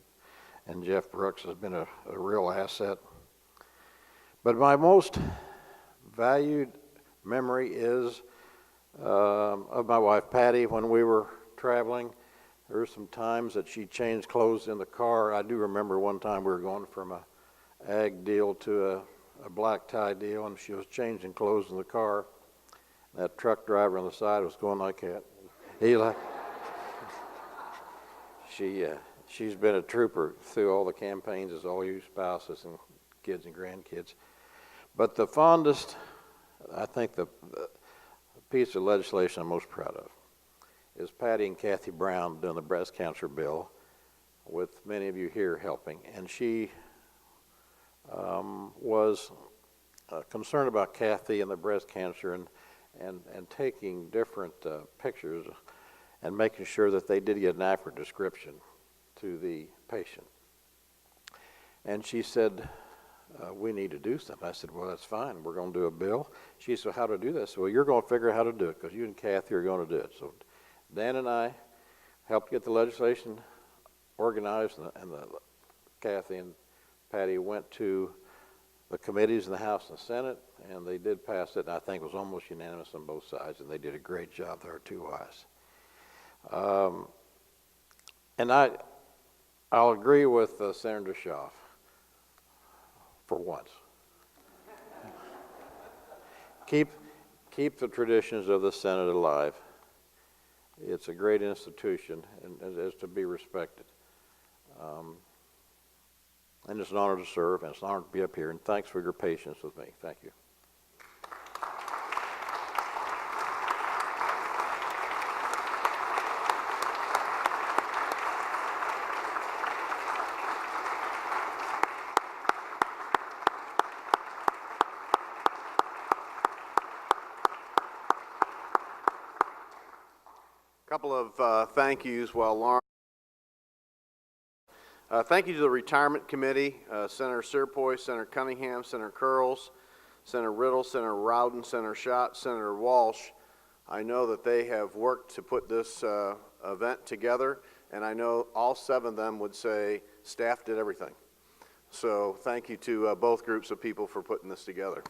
Jeff Brooks has been a real asset. But my most valued memory is of my wife Patty. When we were traveling, there were some times that she changed clothes in the car. I do remember one time we were going from a ag deal to a black tie deal, and she was changing clothes in the car. That truck driver on the side was going like that. She's been a trooper through all the campaigns, as all you spouses and kids and grandkids. But the fondest, I think the piece of legislation I'm most proud of is Patty and Kathy Brown doing the breast cancer bill, with many of you here helping. And she was concerned about Kathy and the breast cancer and taking different pictures and making sure that they did get an accurate description to the patient. And she said, we need to do something. I said, well, that's fine. We're going to do a bill. She said, how to do this? Well, you're going to figure out how to do it because you and Kathy are going to do it. So Dan and I helped get the legislation organized, and Kathy and Patty went to the committees in the House and Senate, and they did pass it. And I think it was almost unanimous on both sides, and they did a great job. There are two wives. And I'll agree with Senator Schaaf for once. Keep the traditions of the Senate alive. It's a great institution and is to be respected. And it's an honor to serve, and it's an honor to be up here. And thanks for your patience with me. Thank you. Couple of thank yous while Lauren. Thank you to the Retirement Committee, Senator Serpoy, Senator Cunningham, Senator Curls, Senator Riddle, Senator Rowden, Senator Schott, Senator Walsh. I know that they have worked to put this event together, and I know all 7 of them would say staff did everything. So thank you to both groups of people for putting this together.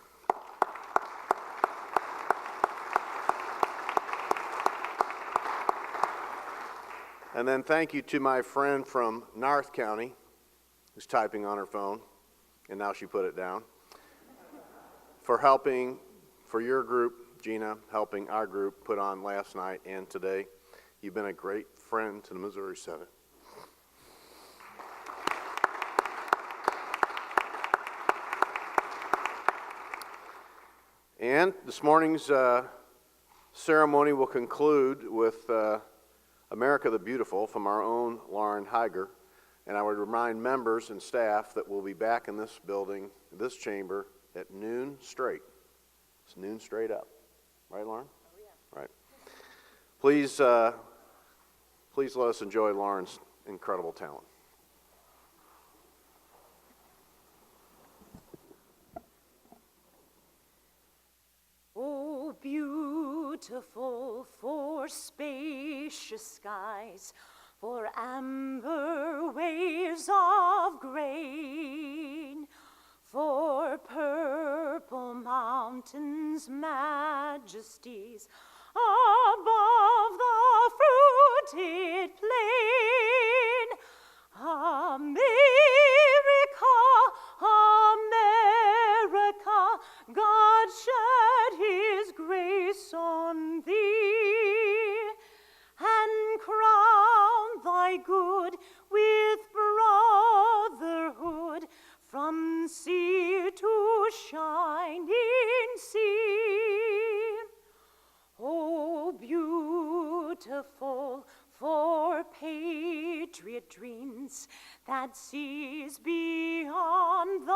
And then thank you to my friend from Narth County, who's typing on her phone, and now she put it down, for helping, for your group, Gina, helping our group put on last night and today. You've been a great friend to the Missouri Senate. And this morning's ceremony will conclude with America the Beautiful from our own Lauren Heiger. And I would remind members and staff that we'll be back in this building, this chamber, at noon straight. It's noon straight up. Right, Lauren? Oh, yeah. Right. Please let us enjoy Lauren's incredible talent. Oh, beautiful for spacious skies, for amber waves of grain, for purple mountains' majesties above the fruited plain. America, America, God shed his grace on thee, and crown thy good with brotherhood from sea to shining sea. Oh, beautiful for patriot dreams that sees beyond the